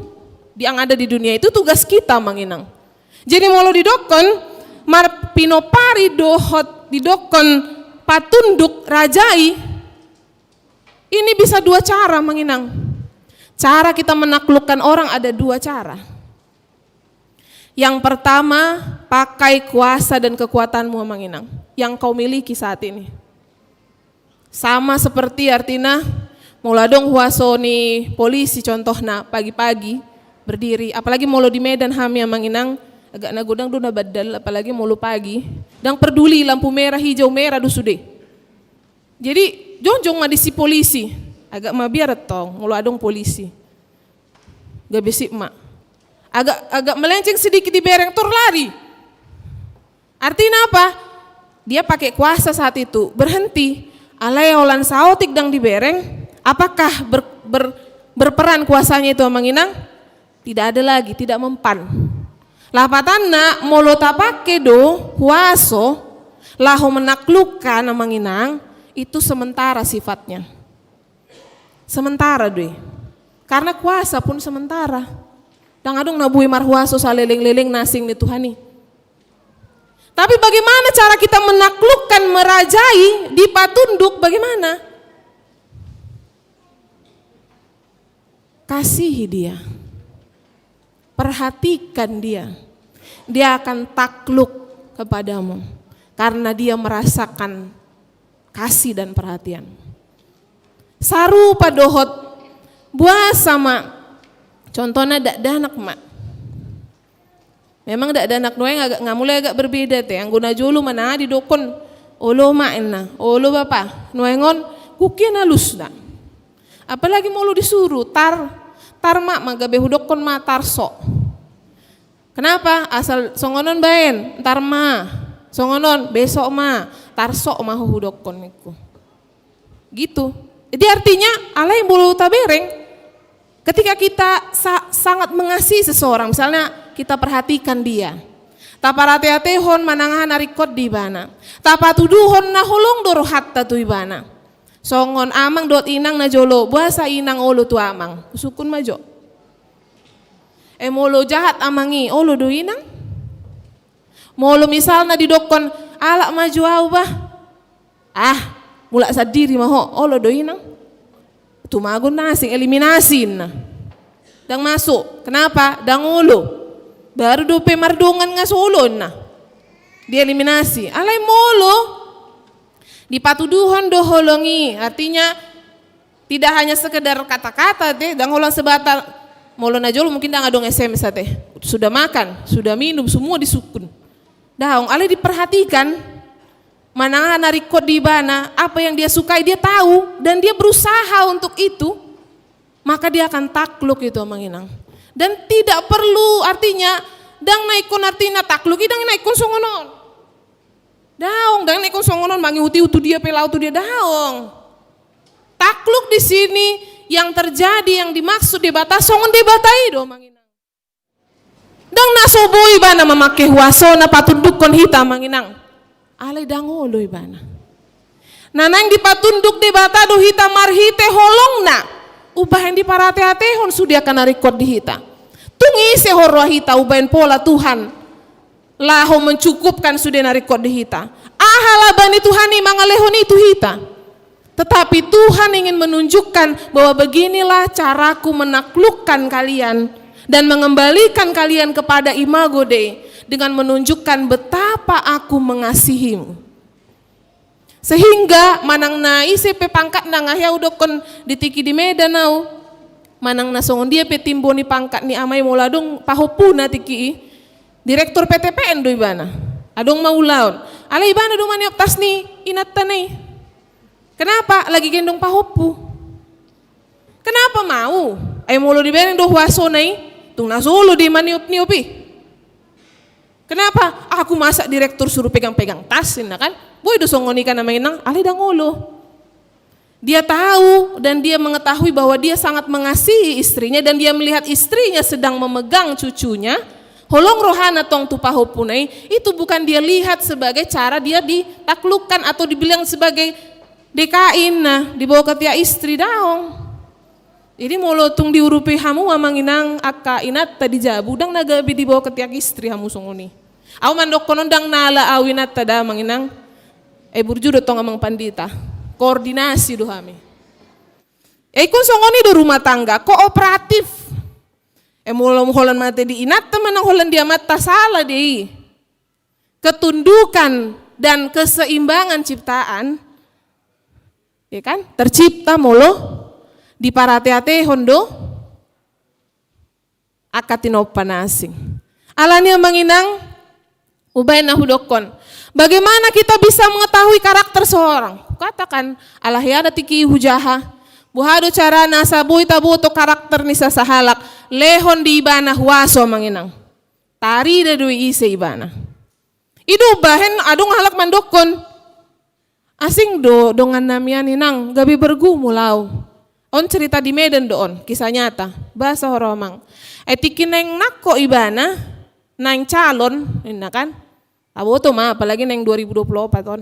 yang ada di dunia, itu tugas kita menginang. Jadi molo didokon, pinopari dohot didokon patunduk rajai, ini bisa dua cara menginang. Cara kita menaklukkan orang ada dua cara. Yang pertama, pakai kuasa dan kekuatanmu menginang, yang kau miliki saat ini. Sama seperti artinya, muladong huasoni polisi contohnya pagi-pagi berdiri, apalagi molo di Medan ham yang menginang, agak nagudang duna badal, apalagi molo pagi, dan peduli lampu merah, hijau, merah dusude. Jadi jonjong ma disi polisi, agak mabiar tong, molo adong polisi. Gak besik mak. Agak melenceng sedikit di bereng, tur lari. Artinya apa? Dia pakai kuasa saat itu, berhenti. Alai olan saotik dang di bereng, apakah berperan kuasanya itu menginang? Tidak ada lagi, tidak mempan. Lapatanna molo tapake do kuaso laho menaklukkan menginang, itu sementara sifatnya. Sementara deh. Karena kuasa pun sementara. Dang adong nabui marhuaso saleleng-leleng nasing ni Tuhani. Tapi bagaimana cara kita menaklukkan, merajai, dipatunduk, bagaimana? Kasihi dia. Perhatikan dia. Dia akan takluk kepadamu. Karena dia merasakan kasih dan perhatian. Sarupa dohot buah sama. Contohnya dak danak mak. Memang dak danak doang mulai agak berbeda teh. Yang guna julu mana di dokon olo mak na, olo bapa. Nuengon kukian halus dak. Apalagi mau lu disuruh tar mak magabe hudokon ma tarso. Kenapa? Asal songonon baen tar ma. Songonon besok ma tarso ma hudokon niku. Gitu. Jadi artinya Allah yang bulu tabereng. Ketika kita sangat mengasihi seseorang, misalnya kita perhatikan dia. Taparate-atehon manangahan arikot di bana. Tapatuduhon naholong doro hatta tu ibana. Songon amang dot inang na jolo, buasa inang olo tu amang. Usukun majo. Molo jahat amangi, olo do inang. Molo misalnya didokon, alak maju au bah. Mulak sadiri maho, olo do inang. Tumagon nasing, eliminasin na. Dang masuk, kenapa? Dang ulo. Baru dope mardungan nga sulon na. Dieliminasi. Alay molo. Dipatuduhan doholongi. Artinya tidak hanya sekedar kata-kata teh. Dang ulang sebatal. Molo na jolo mungkin dang adong SMS teh. Sudah makan, sudah minum, semua disukun. Daong, alay diperhatikan. Mana narikot di bana, apa yang dia sukai dia tahu dan dia berusaha untuk itu, maka dia akan takluk itu menginang. Dan tidak perlu artinya dang naikon artinya takluk, dang naikon songonon. Daong, dang naikon songonon mangi uti dia pelau tu dia daong. Takluk di sini yang terjadi yang dimaksud debatas songon debatai do menginang. Dang nasoboi bana memakai huasona patundukon hitam menginang. Alay dangolo ibana. Nanang dipatunduk di bata do hita marhite holong na. Ubah yang diparate atehon sudia kana rekod di hita. Tungi se horwa hita ubahin pola Tuhan. Laho mencukupkan sudia na rekod di hita. Ahalabani Tuhani mangalehon itu hita. Tetapi Tuhan ingin menunjukkan bahwa beginilah caraku menaklukkan kalian dan mengembalikan kalian kepada imago Dei. Dengan menunjukkan betapa aku mengasihimu. Sehingga manang na ICP pangkat na ngahya udokon ditiki di Medan nau. Manang na songon dia pe timboni pangkat ni amay muladong pahopuna tiki. Direktur PTPN do ibana. Adong maulaon. Ala ibana do maniop tas ni inat tanay. Kenapa? Lagi gendong pahopu. Kenapa mau? Molo di bereng do huaso nai, tung nasolo di maniup-niupi. Kenapa? Aku masa direktur suruh pegang-pegang tas, kan? Boy do songoni kan namanya ali dangolo. Dia tahu dan dia mengetahui bahwa dia sangat mengasihi istrinya dan dia melihat istrinya sedang memegang cucunya. Holong rohana tong tupaho punai, itu bukan dia lihat sebagai cara dia ditaklukkan atau dibilang sebagai dekain, nah dibawa ke tia istri daong. Jadi molo tung diurupi hamu amanginang akka inat tadi jabu dang nagabi dibawa ke tia istri hamu sunguni. Aw mandok konon dang nala awinat tada manginang burjudo tong amang pandita. Koordinasi do hami. Kun songoni do rumah tangga kooperatif. Mulam holan mate di inat teman holan dia mata salah deh. Ketundukan dan keseimbangan ciptaan, ya kan? Tercipta molo di parate-ate hondo akatinopan asing. Alania manginang ubay na hudokon. Bagaimana kita bisa mengetahui karakter seorang? Katakan alahyada tiki hujaha. Buhado cara nasa buhay tabo to karakter ni sa sahalak lehon di ibana huaso manginang tari da dui ise ibana idu bahen adong halak mandokon asing dongan namian inang gabi bergumulau on cerita di Medan doon kisah nyata bahasa horomang etikin neng nako ibana neng calon ina kan tabo to ma apalagi neng 2024 on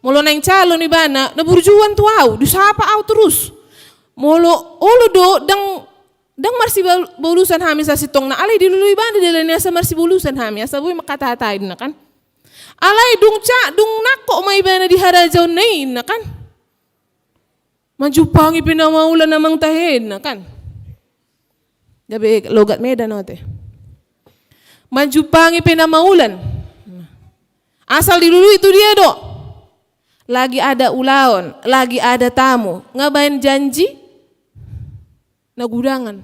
mulo neng calon ibana na burjuan tuau disapa au terus molo olo do dang marsi bolusan hami sa sitong na alay diluluy ba dilanya sa marsi bolusan hami asa boy makatataid na kan alay dung nako may ba na diharajaw na kan manjupang ipinamaulan namang tahin na kan gabi logat Medan ote manjupang ipinamaulan asal diluluy itu dia do lagi ada ulaon lagi ada tamu ngabain janji nagudangan.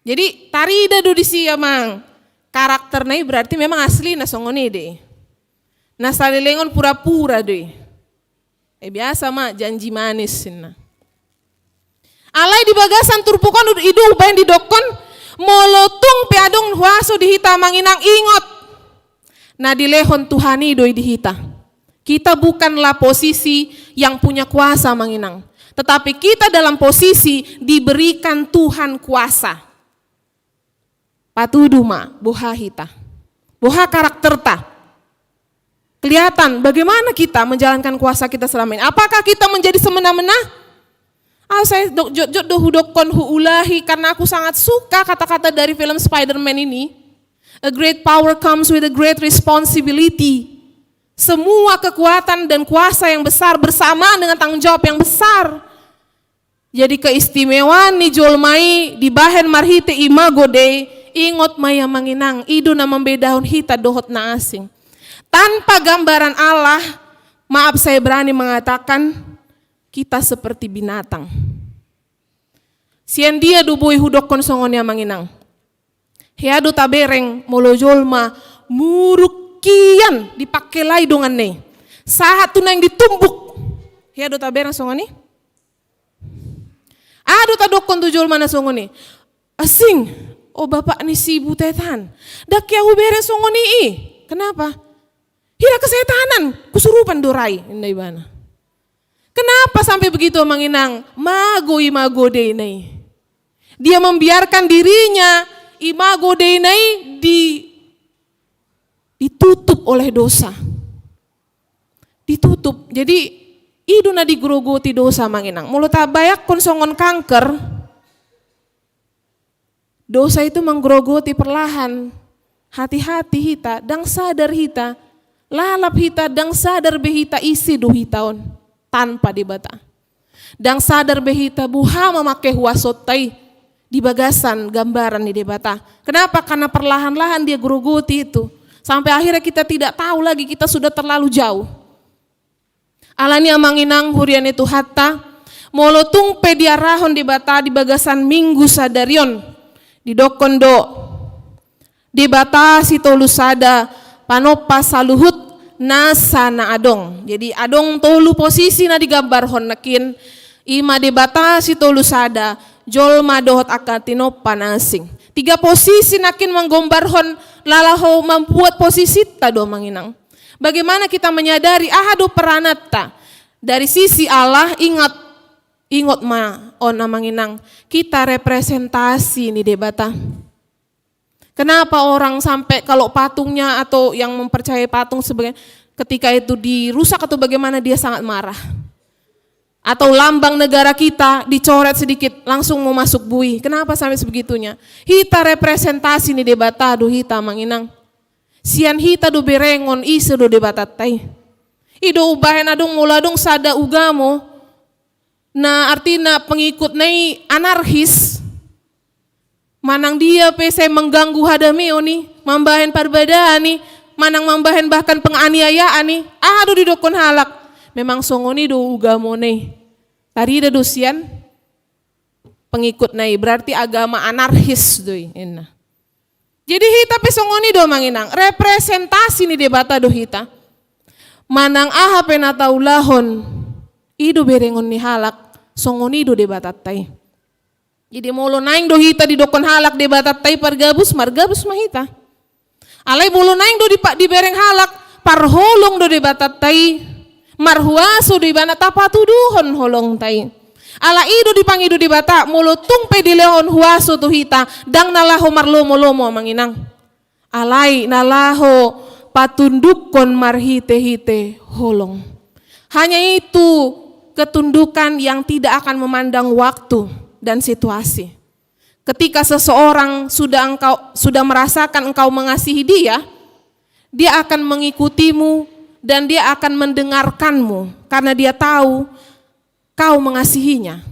Jadi tarida do di siya mang karakter nai berarti memang asli na songoni deh. Na salilengon pura-pura deh. Biasa mah janji manis na. Alai di bagasan turpukon idu ubain di dokon molotung peadong huaso dihita manginang ingot. Na dilehon Tuhani doi dihita. Kita bukanlah posisi yang punya kuasa manginang. Tetapi kita dalam posisi diberikan Tuhan kuasa. Patudu ma, boha hita. Boha karakter ta. Kelihatan bagaimana kita menjalankan kuasa kita selama ini. Apakah kita menjadi semena-mena? Saya hudokon huulahi karena aku sangat suka kata-kata dari film Spider-Man ini. A great power comes with a great responsibility. Semua kekuatan dan kuasa yang besar bersamaan dengan tanggung jawab yang besar. Jadi keistimewaan ni jolmai di bahen marhite imago de ingot maya manginang idu na membedahon hita dohot na asing. Tanpa gambaran Allah, maaf saya berani mengatakan kita seperti binatang. Sian dia dubui hudokon songonya manginang. Heado tabereng molo jolma murukian dipakai lai dongan ne. Saat tu nang ditumbuk. Heado tabereng songoni. Ado tadokon tu jol mana songoni. Asing. Oh bapak ni si butetan. Dak ya ubere songoni i. Kenapa? Hira kesetanan. Kusurupan dorai. Indai bana. Kenapa sampai begitu manginang? Mago denai. Dia membiarkan dirinya imago denai ditutup oleh dosa. Ditutup. Jadi idu na digrogoti dosa manginang. Mulut tabayak kon songon kanker. Dosa itu menggerogoti perlahan. Hati-hati hita, dang sadar hita. Lalap hita, dang sadar behita isi do hitaon. Tanpa dibata. Dang sadar behita buha memakai huasotai. Di bagasan gambaran di debata. Kenapa? Karena perlahan-lahan dia gerogoti itu. Sampai akhirnya kita tidak tahu lagi kita sudah terlalu jauh. Alani amanginang hurian itu hatta molotung pediarahon di bata di bagasan minggu sadarion di dokondo di bata sitolu sada panopa saluhut nasa na adong. Jadi adong tolu posisi na digambar hon nakin ima di bata sitolu sada jolma dohot akatinopan asing. 3 posisi nakin menggombarhon lalaho membuat posisi ta do manginang. Bagaimana kita menyadari ahado peranata dari sisi Allah, ingat ma on manginang, kita representasi ni debata. Kenapa orang sampai kalau patungnya atau yang mempercayai patung sebagai ketika itu dirusak atau bagaimana dia sangat marah. Atau lambang negara kita dicoret sedikit langsung mau masuk bui. Kenapa sampai sebegitunya? Hita representasi ni debata do hita manginang. Sian hita do berengon iso do debatatai. Ido ubahen adong mula dong sada ugamo. Na artina pengikut nai anarkis. Manang dia pese mengganggu hadameo ni, mambahen perbedaan ni, manang mambahen bahkan penganiayaan ni. Do didokon halak. Memang songoni do ugamo ni. Tari da dosian pengikut nai berarti agama anarkis doi. Jadi hita pesongoni do manginang representasi ni debata do hita. Manang aha penataulahon ido berengon ni halak songoni do debata tai. Jadi molo naing do hita di dokon halak debata tai pargabus margabus mahita. Alai bolo naing do di bereng halak parholong do debata tai. Marhuaso di bana tapatuduhon holong tai. Ala ido dipangido di bata mulutung pe di leon huaso tu hita dang nalaho marlomo-lomo manginang. Alai nalaho patundukon marhite-hite holong. Hanya itu ketundukan yang tidak akan memandang waktu dan situasi. Ketika seseorang sudah merasakan engkau mengasihi dia akan mengikutimu dan dia akan mendengarkanmu karena dia tahu kau mengasihinya.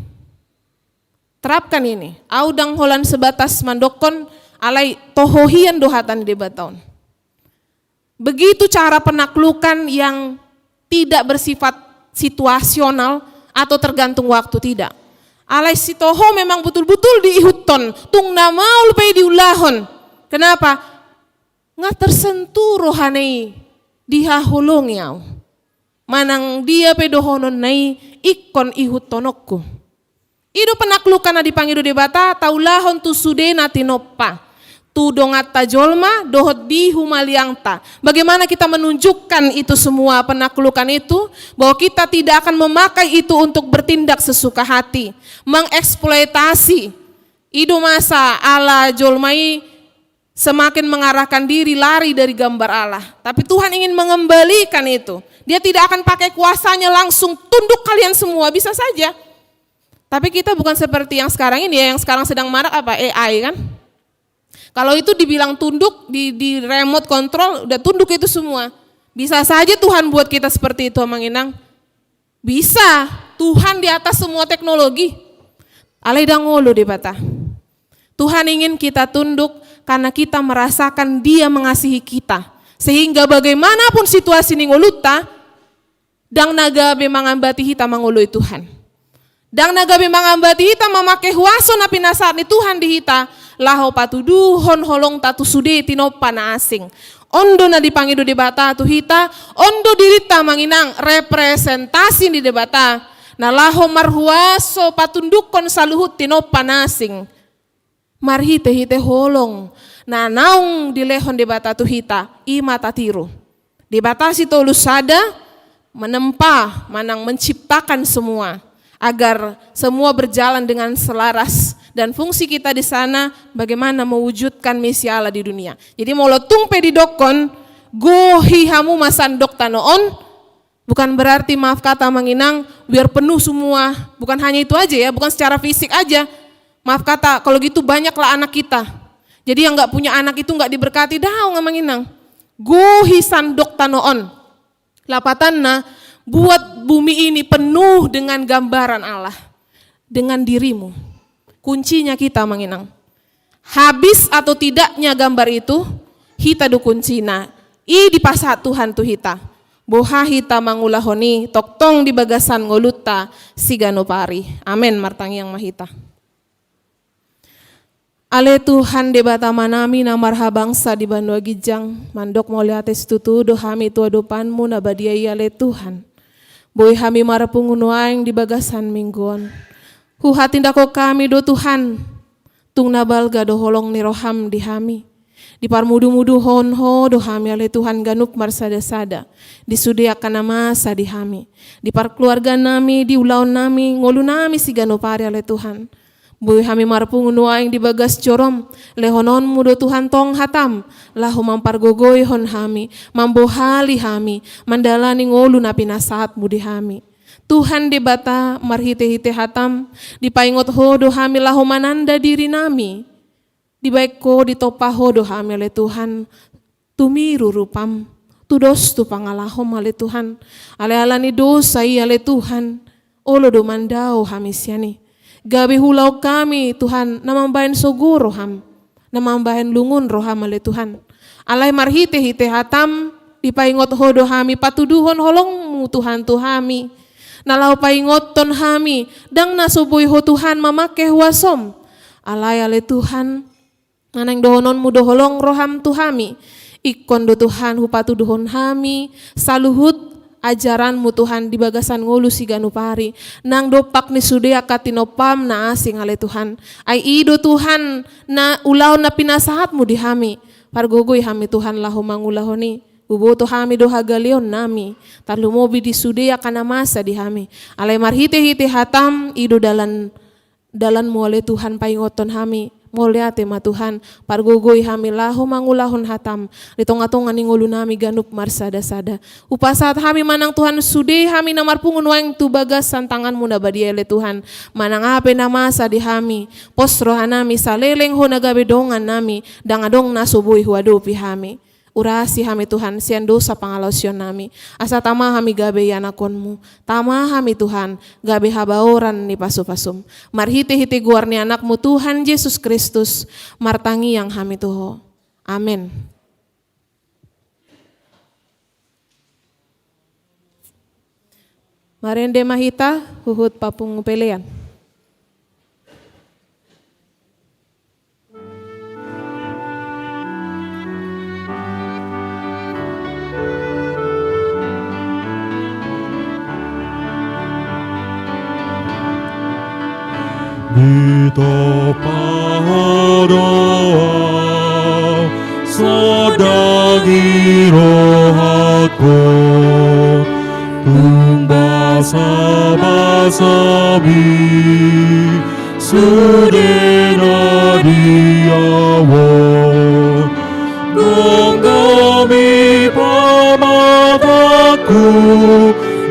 Terapkan ini. Audang holan sebatas mandokon alai tohohian dohatan di bataon. Begitu cara penaklukan yang tidak bersifat situasional atau tergantung waktu, tidak. Alai si toho memang betul-betul diihuton, tung namaul pe diulahon. Kenapa? Nggak tersentuh rohanei diha hulong yaw. Manang dia pedohonon nai ikon ihutonokku. Ido penaklukan na dipangido debata taulahon tu sudena tinoppa. Tu dongata jolma dohot di humaliangta. Bagaimana kita menunjukkan itu semua penaklukan itu bahwa kita tidak akan memakai itu untuk bertindak sesuka hati, mengeksploitasi. Ido masa ala jolmai semakin mengarahkan diri lari dari gambar Allah. Tapi Tuhan ingin mengembalikan itu. Dia tidak akan pakai kuasanya langsung tunduk kalian semua, bisa saja. Tapi kita bukan seperti yang sekarang ini ya, yang sekarang sedang marak apa? AI kan? Kalau itu dibilang tunduk, di remote control udah tunduk itu semua. Bisa saja Tuhan buat kita seperti itu manginang. Bisa, Tuhan di atas semua teknologi. Alai dangolo debata. Tuhan ingin kita tunduk karena kita merasakan dia mengasihi kita. Sehingga bagaimanapun situasi ning uluta, dang nagabe mangambati hita mangului Tuhan. Dang nagabe mangambati hita memakai huaso na pinasat ni Tuhan di hita, laho patuduhon holong tatu sude tinopa na asing. Ondo na dipangido debata tu hita, ondo dirita manginang representasi di debata. Na laho marhuaso patundukon saluhut tinopa na asing. Marhite-hite holong na naung dilehon debata tu hita ima tatiru. Dibatasi tolus sada menempa manang menciptakan semua agar semua berjalan dengan selaras dan fungsi kita di sana bagaimana mewujudkan misi Allah di dunia. Jadi molotung pe didokon gohi hamu masandok tanoon bukan berarti maaf kata manginang biar penuh semua, bukan hanya itu aja ya, bukan secara fisik aja. Maaf kata, kalau gitu banyaklah anak kita. Jadi yang nggak punya anak itu nggak diberkati dah ngamanginang. Gohi sandok tanoon. Lapatanna buat bumi ini penuh dengan gambaran Allah. Dengan dirimu. Kuncinya kita manginang. Habis atau tidaknya gambar itu, hita du kuncina. I di pasat Tuhan tu hita. Boha hita mangulahoni, toktong di bagasan ngoluta, sigano pari. Amin martang yang mahita. Ale Tuhan debata manami na marhabangsa di Bandua Gijang, mandok moliates tutu dohami tua dopanmu na badiai ale Tuhan. Boy hami marapungunuaing di bagasan mingguan. Huhatindako kami do Tuhan, tung nabalga do holong ni roham di hami. Di parmudu-mudu honho do hami oleh Tuhan ganup marsada-sada. Disudiakan masa di hami. Di par keluarga nami, di ulaun nami, ngolu nami si ganupari oleh Tuhan. Bui hami marpung nuaing di bagas corom, lehonon mudo Tuhan tong hatam, lahu mampar gogoy hon hami, mambohali hami, mandalani ngolu napi nasaat budi hami. Tuhan di bata marhite-hite hatam, di paingot hodo hami lahu mananda diri nami, di baik ko di topa hodo hami oleh Tuhan, tumiru rupam, tudos tu pangalahom oleh Tuhan, ale-alani dosa iya oleh Tuhan, olo do mandao hami siani. Gabi hulau kami Tuhan, namambahan sogoro ham, namambahan lungun roham oleh Tuhan. Alai marhite-hite hatam, di paingot hodo hami patuduhon holongmu Tuhan Tuhami. Nalau paingot ton hami, dang nasubuy ho Tuhan mamake wasom. Alai ale Tuhan, nanang dohonon mu doholong roham Tuhami. Ikon do Tuhan hupatuduhon hami, saluhut ajaranmu Tuhan di bagasan ngulu si ganupari. Nang dopak ni sudea katinopam na asing ale Tuhan. Ay ido Tuhan na ulaw na pinasahatmu di hami. Pargogoy hami Tuhan lahu mangulahoni. Uboto hami do hagalion nami. Talumobi di sudea kana masa di hami. Alay marhite-hite hatam ido dalan mo ale Tuhan paingoton hami. Moliate ma Tuhan, pargogoy hami lahu mangulahon hatam, litonga-tonga ningulu nami ganup marsada-sada. Upasat hami manang Tuhan sudi hami namarpungun waing tu bagas santangan muna badiele Tuhan. Manang ape na masa di hami, posrohan nami saleleng ho nagabe dongan nami, dangadong nasubuy huadopi hami. Urasi hami Tuhan, sian dosa pangalosyon nami. Asa tama hami gabe yanakonmu. Tama hami Tuhan, gabe habaoran ni pasupasum. Marhite-hite guar ni anakmu Tuhan Yesus Kristus. Martangi yang hami tuho. Amin. Marende mahita, huhut papung pelean. Ito pahadoa sadagi rohaku tumbasa-basabi sudena diawon dong kami pamataku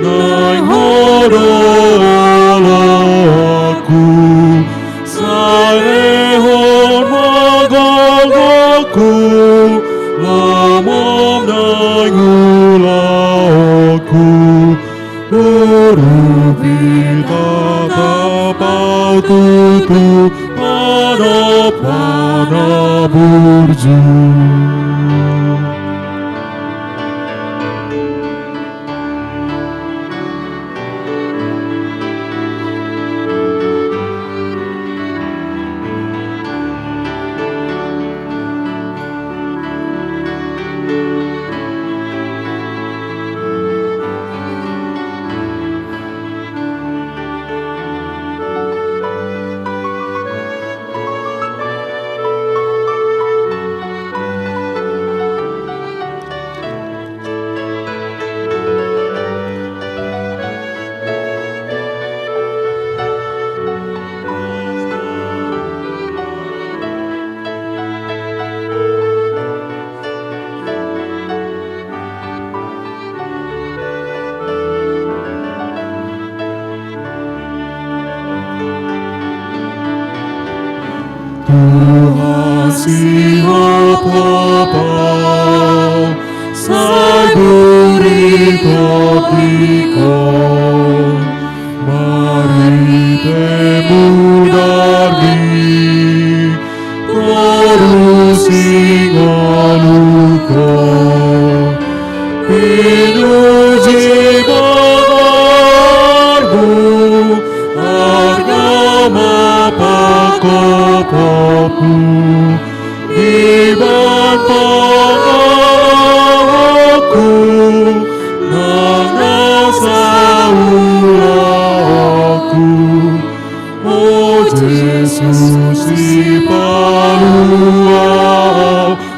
nai hodolaku Salehon magagaku lamom nangulaku urupita tapau tutu pada burju.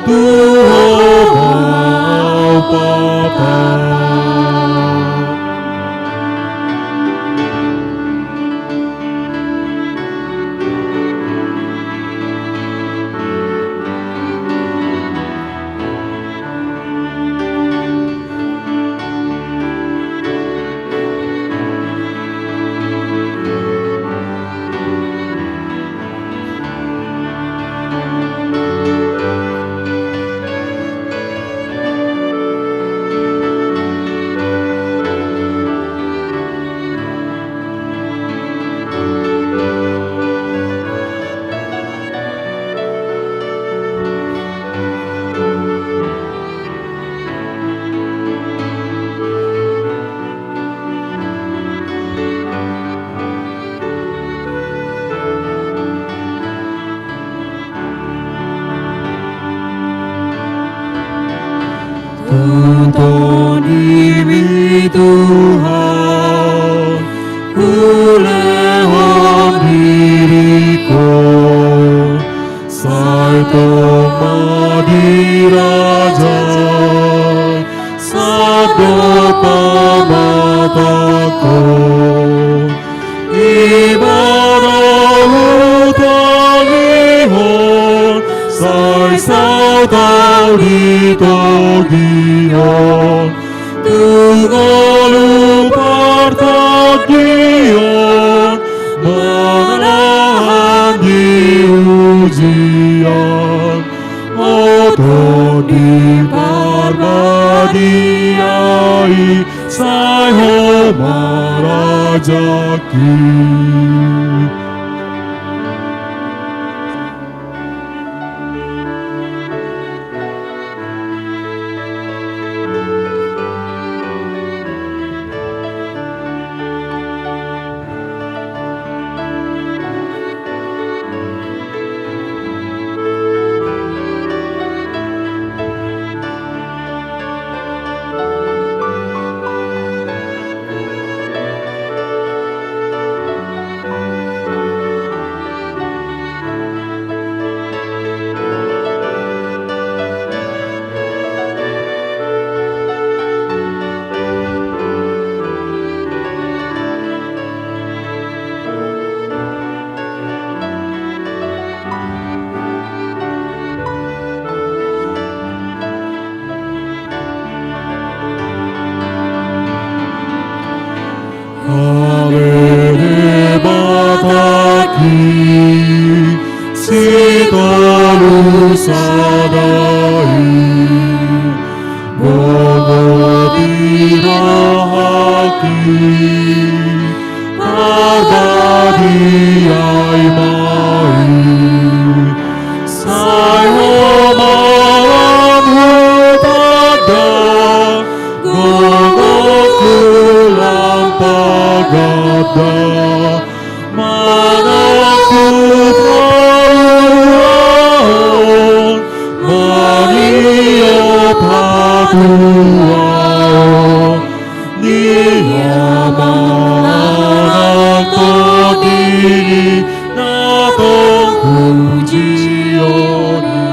Tuhan mau Bapa. Tuntun diri Tuhan, ulehon diriku, satu madirajai, satu pamataku, ibadah utanihon, sai saudau di togion, tungalu partagion, mengalah di ujian, oto di parbadiai, sai homarajaki. Avere bataki, sitalu sadai, bogo dirahaki, parbadiai mai, sai homaran hutada, gogoku lampagada, manaku prahuan, manio patuan, niyamanako diri, natong pujioni.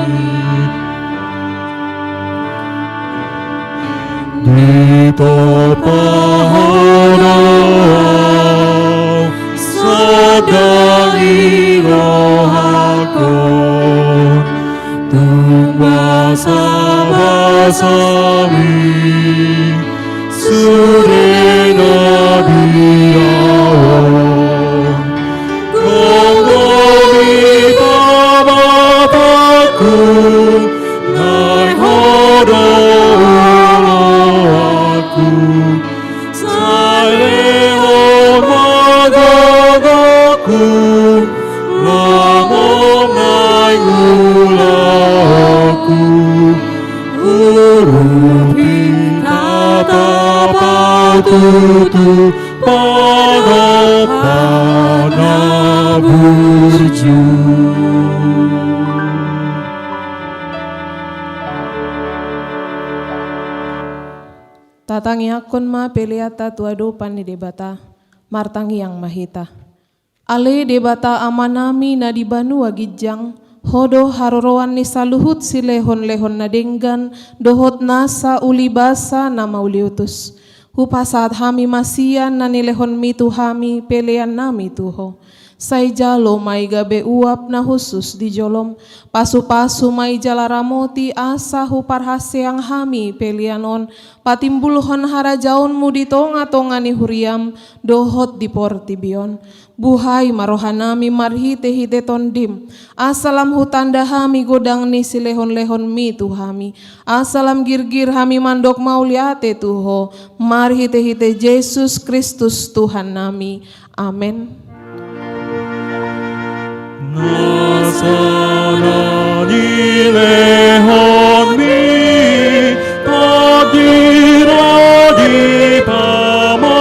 Dito pahono sedang irohakon, tumbasa basami surena diawon, kongomi tabataku naik hodo aku, salehon magagaku, lamong naik ulaku, urupi kata patutu, panopana burju. Tatangi hakon ma peliata tuado pani debata, martangi yang mahita. Ale debata amanami na dibanu wagijang, Hodo haroroan ni saluhut si lehon-lehon na denggan, dohot nasa uli basa na mauliutus. Hupasat hami masian na nilehon mitu hami pelean nami tuho. Say jalo may gabe uap na husus di jolom, pasu-pasu may jalaramoti asa huparhaseang hami pelianon, patimbulhon harajaon mu di tonga-tonga ni huriam, dohot di portibion. Buhay marohanami marhite-hite tondim, asalam hutanda hami godang ni silehon-lehon mitu hami, asalam girgir hami mandok mauliate tuho, marhite-hite Yesus Kristus Tuhan nami. Amen. Nasarani lehon mi tadira di pamataku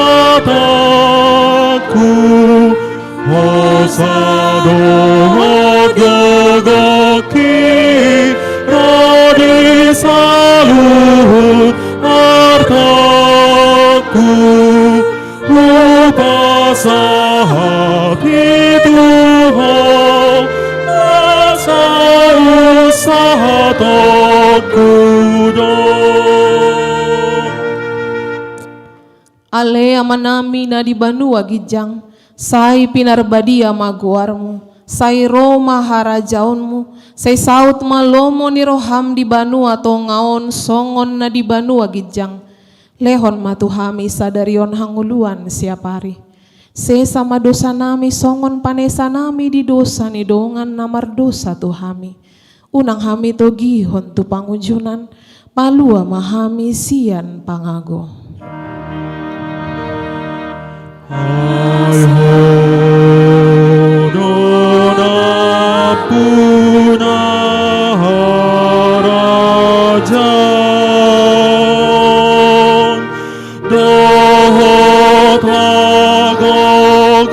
Hosado gogoki radi saluhut artaku Upasahat Tuhan Ale amanami na di banua gijang, say pinarbadia maguarmu, say Roma harajaonmu, say saut malomo ni roham di banua tongaon songon na di banua gijang, lehon matuhami sadarion hanguluan siapari. Sesama dosa nami songon panesa nami di dosa ni dongan namar dosa tuhami. Unang hami to gihon tu pangujunan, palua mahami sian pangago. Ay hodona puna harajan dohot hagogon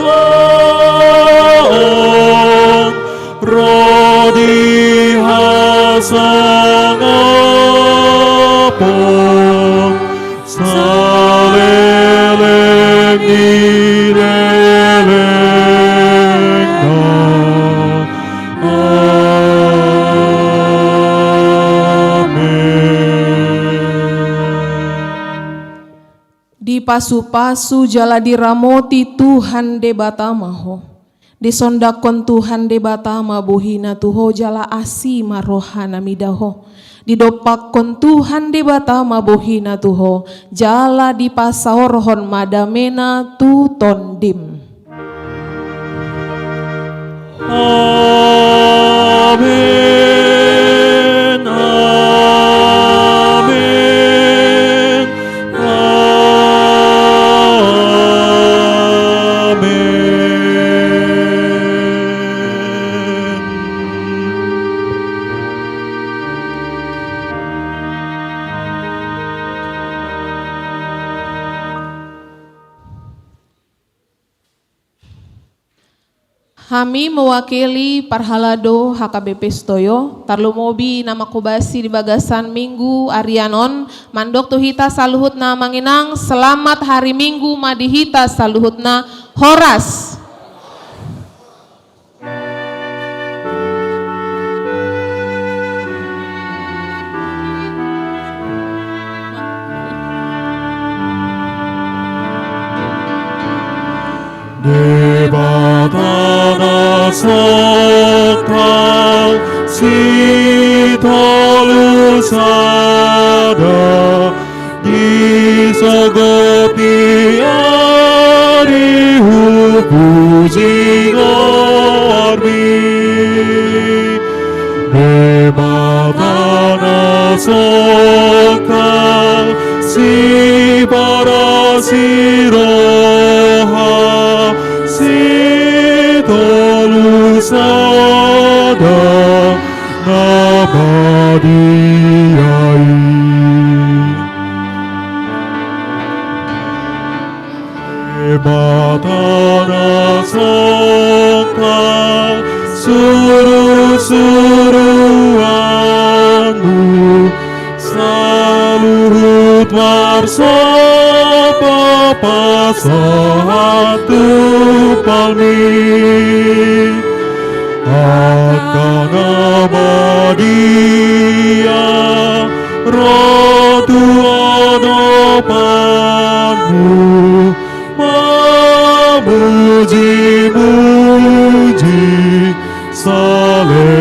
rodi hasangapon saleleng Di pasu-pasu jala diramoti Tuhan de batamaho, di sondakon Tuhan de batama buhina tuho jala asi marohana midaho, di dopakon Tuhan de batama buhina tuho jala di pasaorhon madamena tu tondim. Amen, amen, Hami mewakili Parhalado HKBP Stoyo, Tarlumobi nama kubasi di bagasan Minggu Arianon, mandok tuhita saluhutna manginang, selamat hari Minggu madihita saluhutna Horas. Debatana sokal sitalusada disogoti arihu puji gormi Debatana sokal si para siroha Tolusada nabadiai Ebatana soka suru-suruanmu saluhut warsapa pasatu palmi Karena Maria Ratu hadapanmu, memuji-muji saleh